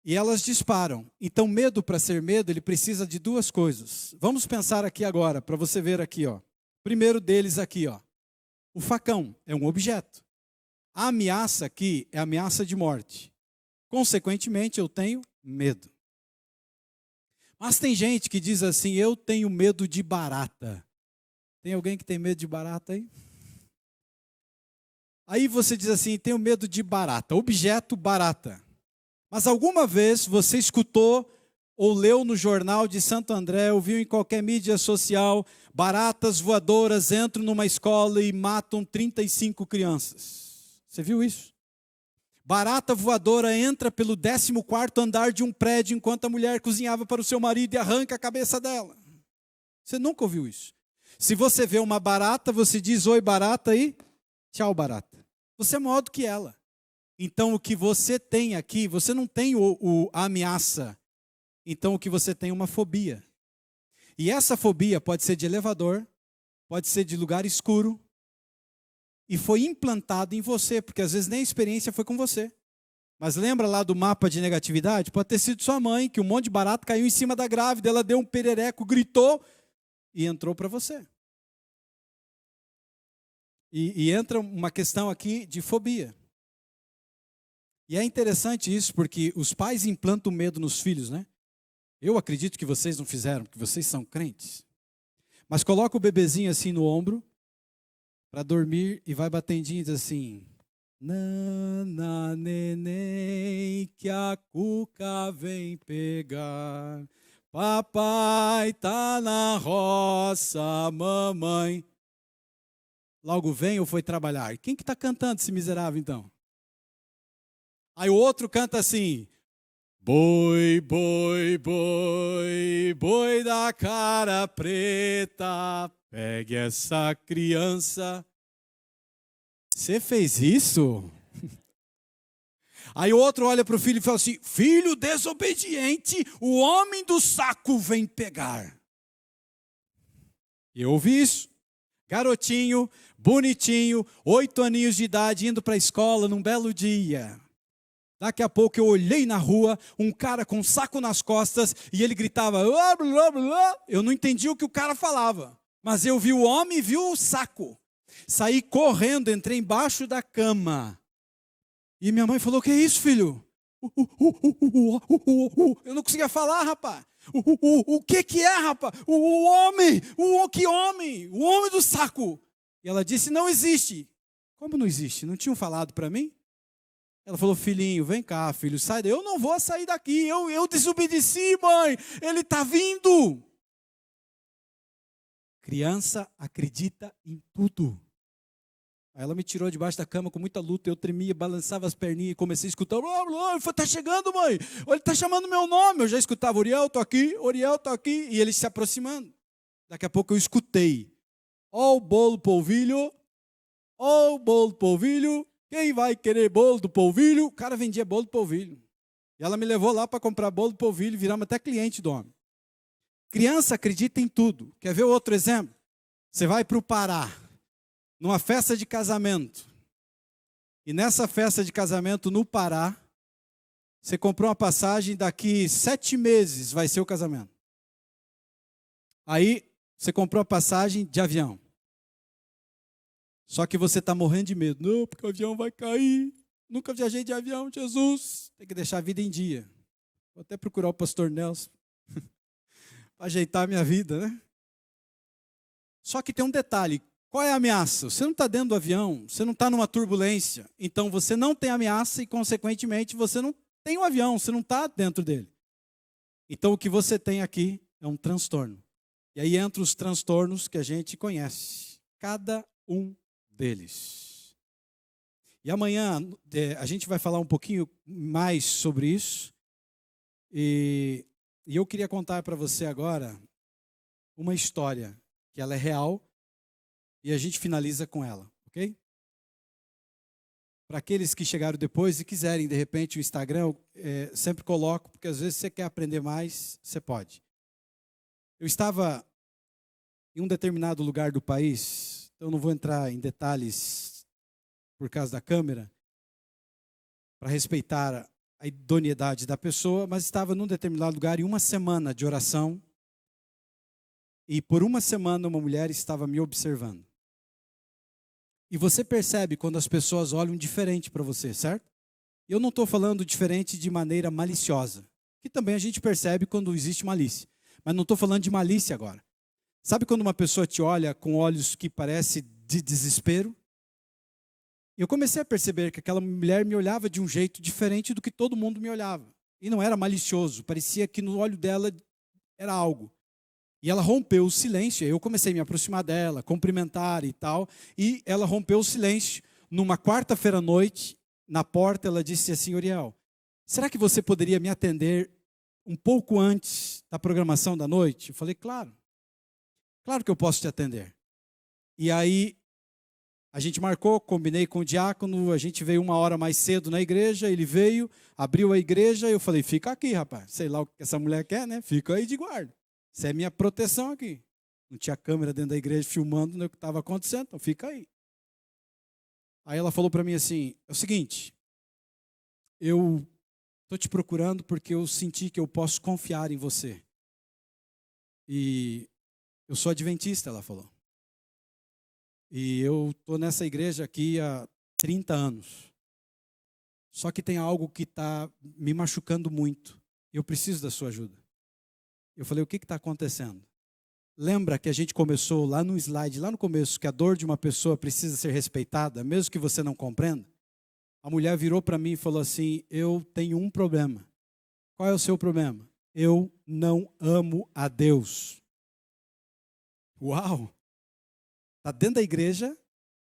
S3: E elas disparam. Então medo, para ser medo, ele precisa de duas coisas. Vamos pensar aqui agora, para você ver aqui, ó. Primeiro deles aqui, ó. O facão é um objeto. A ameaça aqui é a ameaça de morte. Consequentemente, eu tenho medo. Mas tem gente que diz assim, eu tenho medo de barata. Tem alguém que tem medo de barata aí? Aí você diz assim, tenho medo de barata. Objeto, barata. Mas alguma vez você escutou ou leu no jornal de Santo André, ou viu em qualquer mídia social, baratas voadoras entram numa escola e matam 35 crianças. Você viu isso? Barata voadora entra pelo 14º andar de um prédio enquanto a mulher cozinhava para o seu marido e arranca a cabeça dela. Você nunca ouviu isso. Se você vê uma barata, você diz oi barata e tchau barata. Você é maior do que ela. Então o que você tem aqui, você não tem a ameaça. Então o que você tem é uma fobia. E essa fobia pode ser de elevador, pode ser de lugar escuro, e foi implantado em você, porque às vezes nem a experiência foi com você. Mas lembra lá do mapa de negatividade? Pode ter sido sua mãe, que um monte de barato caiu em cima da grávida, ela deu um perereco, gritou e entrou para você. E entra uma questão aqui de fobia. E é interessante isso, porque os pais implantam medo nos filhos, né? Eu acredito que vocês não fizeram, porque vocês são crentes. Mas coloca o bebezinho assim no ombro, para dormir, e vai batendinho e diz assim: Nana, neném, que a cuca vem pegar. Papai tá na roça, mamãe. Logo vem ou foi trabalhar? Quem que está cantando esse miserável então? Aí o outro canta assim: boi, boi, boi, boi da cara preta, pegue essa criança. Você fez isso? Aí o outro olha para o filho e fala assim: filho desobediente, o homem do saco vem pegar. Eu ouvi isso. Garotinho, bonitinho, 8 aninhos de idade, indo para a escola num belo dia. Daqui a pouco eu olhei na rua, um cara com um saco nas costas, e ele gritava, blá, blá, blá. Eu não entendi o que o cara falava, mas eu vi o homem e vi o saco. Saí correndo, entrei embaixo da cama. E minha mãe falou: que é isso, filho? Eu não conseguia falar, rapaz. O que é, rapaz? O homem, que homem? O homem do saco. E ela disse: não existe. Como não existe? Não tinham falado para mim? Ela falou: filhinho, vem cá, filho, sai daí. Eu não vou sair daqui, eu desobedeci, mãe. Ele está vindo. Criança acredita em tudo. Aí ela me tirou debaixo da cama com muita luta, eu tremia, balançava as perninhas e comecei a escutar. Ele está chegando, mãe, ele está chamando meu nome. Eu já escutava: Uriel, estou aqui, Uriel, estou aqui. E ele se aproximando. Daqui a pouco eu escutei: ó o bolo polvilho, ó o bolo polvilho, quem vai querer bolo do polvilho? O cara vendia bolo do polvilho. E ela me levou lá para comprar bolo do polvilho, viramos até cliente do homem. Criança acredita em tudo. Quer ver outro exemplo? Você vai para o Pará, numa festa de casamento. E nessa festa de casamento no Pará, você comprou uma passagem, daqui 7 meses vai ser o casamento. Aí você comprou a passagem de avião. Só que você está morrendo de medo. Não, porque o avião vai cair. Nunca viajei de avião, Jesus. Tem que deixar a vida em dia. Vou até procurar o pastor Nelson para ajeitar a minha vida, né? Só que tem um detalhe. Qual é a ameaça? Você não está dentro do avião, você não está numa turbulência. Então você não tem ameaça e, consequentemente, você não tem um avião, você não está dentro dele. Então o que você tem aqui é um transtorno. E aí entram os transtornos que a gente conhece. Cada um deles. E amanhã a gente vai falar um pouquinho mais sobre isso. E eu queria contar para você agora uma história que ela é real. E a gente finaliza com ela, ok? Para aqueles que chegaram depois e quiserem, de repente, o Instagram, eu sempre coloco, porque às vezes você quer aprender mais, você pode. Eu estava em um determinado lugar do país, então não vou entrar em detalhes por causa da câmera, para respeitar a idoneidade da pessoa, mas estava num determinado lugar em uma semana de oração, e por uma semana uma mulher estava me observando. E você percebe quando as pessoas olham diferente para você, certo? Eu não estou falando diferente de maneira maliciosa, que também a gente percebe quando existe malícia. Mas não estou falando de malícia agora. Sabe quando uma pessoa te olha com olhos que parecem de desespero? E eu comecei a perceber que aquela mulher me olhava de um jeito diferente do que todo mundo me olhava. E não era malicioso, parecia que no olho dela era algo. E ela rompeu o silêncio, eu comecei a me aproximar dela, cumprimentar e tal, e ela rompeu o silêncio. Numa quarta-feira à noite, na porta, ela disse assim: Uriel, será que você poderia me atender um pouco antes da programação da noite? Eu falei, claro que eu posso te atender. E aí, a gente marcou, combinei com o diácono, a gente veio 1 hora mais cedo na igreja, ele veio, abriu a igreja, eu falei, fica aqui, rapaz, sei lá o que essa mulher quer, né? Fica aí de guarda. Isso é minha proteção aqui. Não tinha câmera dentro da igreja filmando o que estava acontecendo, então fica aí. Aí ela falou para mim assim, é o seguinte, eu estou te procurando porque eu senti que eu posso confiar em você. E eu sou adventista, ela falou. E eu estou nessa igreja aqui há 30 anos. Só que tem algo que está me machucando muito. Eu preciso da sua ajuda. Eu falei, o que está acontecendo? Lembra que a gente começou lá no slide, lá no começo, que a dor de uma pessoa precisa ser respeitada, mesmo que você não compreenda? A mulher virou para mim e falou assim, eu tenho um problema. Qual é o seu problema? Eu não amo a Deus. Uau! Está dentro da igreja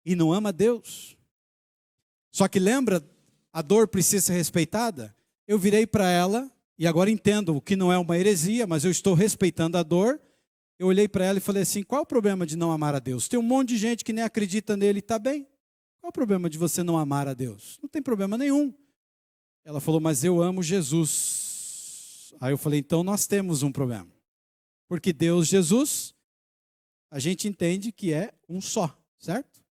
S3: e não ama a Deus. Só que lembra, a dor precisa ser respeitada? Eu virei para ela, e agora entendo que não é uma heresia, mas eu estou respeitando a dor. Eu olhei para ela e falei assim, qual é o problema de não amar a Deus? Tem um monte de gente que nem acredita nele e está bem. Qual é o problema de você não amar a Deus? Não tem problema nenhum. Ela falou, mas eu amo Jesus. Aí eu falei, então nós temos um problema. Porque Deus, Jesus, a gente entende que é um só, certo?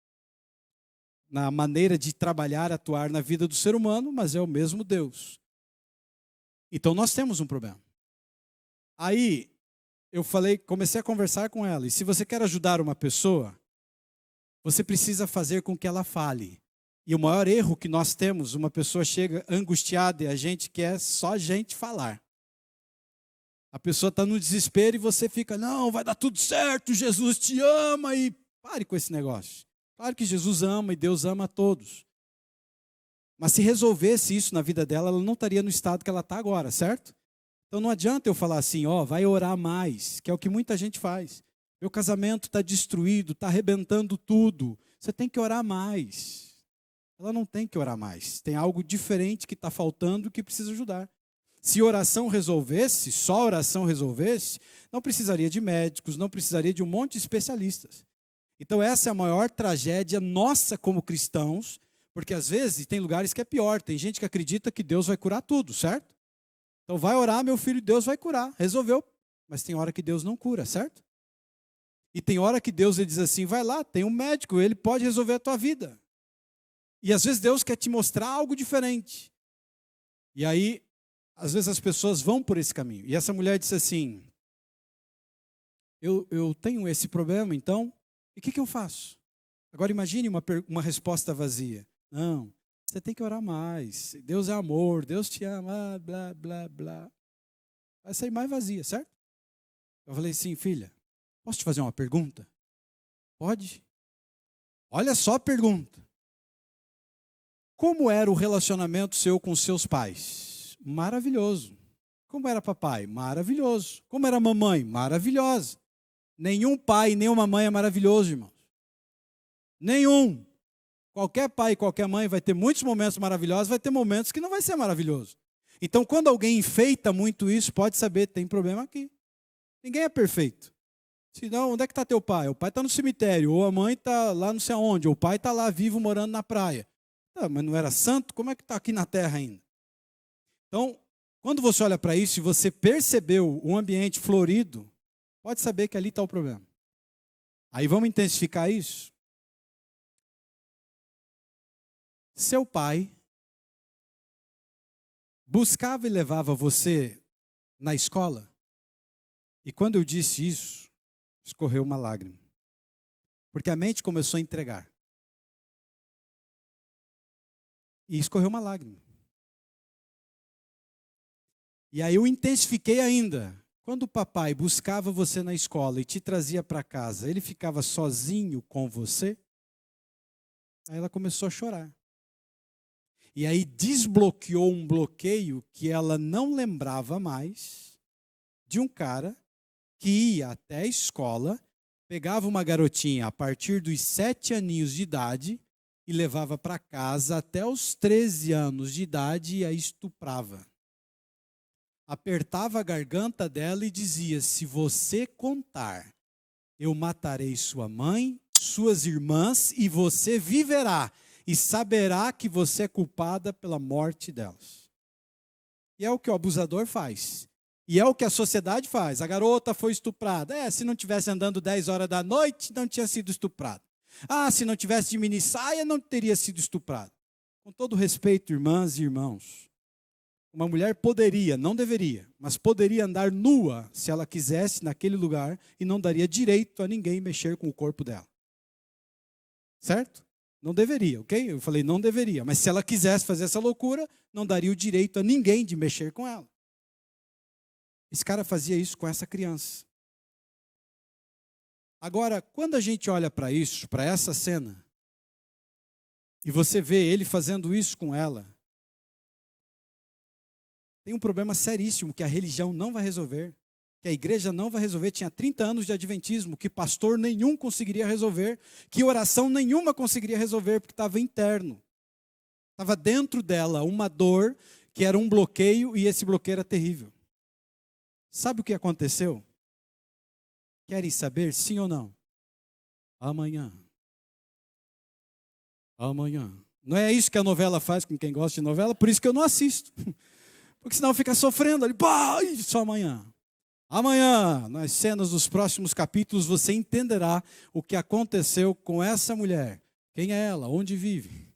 S3: Na maneira de trabalhar, atuar na vida do ser humano, mas é o mesmo Deus. Então nós temos um problema. Aí eu falei, comecei a conversar com ela. E se você quer ajudar uma pessoa, você precisa fazer com que ela fale. E o maior erro que nós temos, uma pessoa chega angustiada e a gente quer só gente falar. A pessoa está no desespero e você fica, não, vai dar tudo certo, Jesus te ama e pare com esse negócio. Claro que Jesus ama e Deus ama a todos. Mas se resolvesse isso na vida dela, ela não estaria no estado que ela está agora, certo? Então não adianta eu falar assim, ó, vai orar mais, que é o que muita gente faz. Meu casamento está destruído, está arrebentando tudo. Você tem que orar mais. Ela não tem que orar mais. Tem algo diferente que está faltando que precisa ajudar. Se oração resolvesse, só oração resolvesse, não precisaria de médicos, não precisaria de um monte de especialistas. Então essa é a maior tragédia nossa como cristãos, porque às vezes tem lugares que é pior. Tem gente que acredita que Deus vai curar tudo, certo? Então vai orar, meu filho, Deus vai curar. Resolveu. Mas tem hora que Deus não cura, certo? E tem hora que Deus ele diz assim, vai lá, tem um médico, ele pode resolver a tua vida. E às vezes Deus quer te mostrar algo diferente. E aí, às vezes as pessoas vão por esse caminho. E essa mulher disse assim, eu tenho esse problema, então, e o que eu faço? Agora imagine uma resposta vazia. Não, você tem que orar mais. Deus é amor, Deus te ama, blá, blá, blá. Vai sair mais vazia, certo? Eu falei assim, filha, posso te fazer uma pergunta? Pode? Olha só a pergunta. Como era o relacionamento seu com seus pais? Maravilhoso. Como era papai? Maravilhoso. Como era mamãe? Maravilhosa. Nenhum pai, nenhuma mãe é maravilhoso, irmãos. Nenhum. Qualquer pai e qualquer mãe vai ter muitos momentos maravilhosos, vai ter momentos que não vai ser maravilhoso. Então, quando alguém enfeita muito isso, pode saber, tem problema aqui. Ninguém é perfeito. Senão, onde é que está teu pai? O pai está no cemitério, ou a mãe está lá não sei aonde, ou o pai está lá vivo morando na praia. Tá, mas não era santo? Como é que está aqui na terra ainda? Então, quando você olha para isso e você percebeu um ambiente florido, pode saber que ali está o problema. Aí vamos intensificar isso? Seu pai buscava e levava você na escola? E quando eu disse isso, escorreu uma lágrima. Porque a mente começou a entregar. E escorreu uma lágrima. E aí eu intensifiquei ainda. Quando o papai buscava você na escola e te trazia para casa, ele ficava sozinho com você? Aí ela começou a chorar. E aí desbloqueou um bloqueio que ela não lembrava mais de um cara que ia até a escola, pegava uma garotinha a partir dos 7 aninhos de idade e levava para casa até os 13 anos de idade e a estuprava. Apertava a garganta dela e dizia: se você contar, eu matarei sua mãe, suas irmãs e você viverá e saberá que você é culpada pela morte delas. E é o que o abusador faz. E é o que a sociedade faz. A garota foi estuprada. Se não tivesse andando 10 horas da noite, não tinha sido estuprada. Se não tivesse de mini saia, não teria sido estuprada. Com todo respeito, irmãs e irmãos, uma mulher poderia, não deveria, mas poderia andar nua se ela quisesse naquele lugar e não daria direito a ninguém mexer com o corpo dela. Certo? Não deveria, ok? Eu falei não deveria, mas se ela quisesse fazer essa loucura, não daria o direito a ninguém de mexer com ela. Esse cara fazia isso com essa criança. Agora, quando a gente olha para isso, para essa cena, e você vê ele fazendo isso com ela, tem um problema seríssimo que a religião não vai resolver, que a igreja não vai resolver. Tinha 30 anos de adventismo, que pastor nenhum conseguiria resolver, que oração nenhuma conseguiria resolver, porque estava interno. Estava dentro dela uma dor que era um bloqueio, e esse bloqueio era terrível. Sabe o que aconteceu? Querem saber, sim ou não? Amanhã. Amanhã. Não é isso que a novela faz com quem gosta de novela? Por isso que eu não assisto. Porque senão fica sofrendo ali. Só amanhã. Amanhã, nas cenas dos próximos capítulos, você entenderá o que aconteceu com essa mulher. Quem é ela? Onde vive?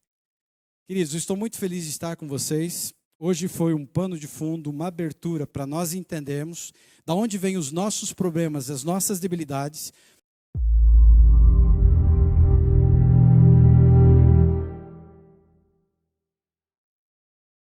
S3: Queridos, eu estou muito feliz de estar com vocês. Hoje foi um pano de fundo, uma abertura para nós entendermos de onde vêm os nossos problemas, as nossas debilidades,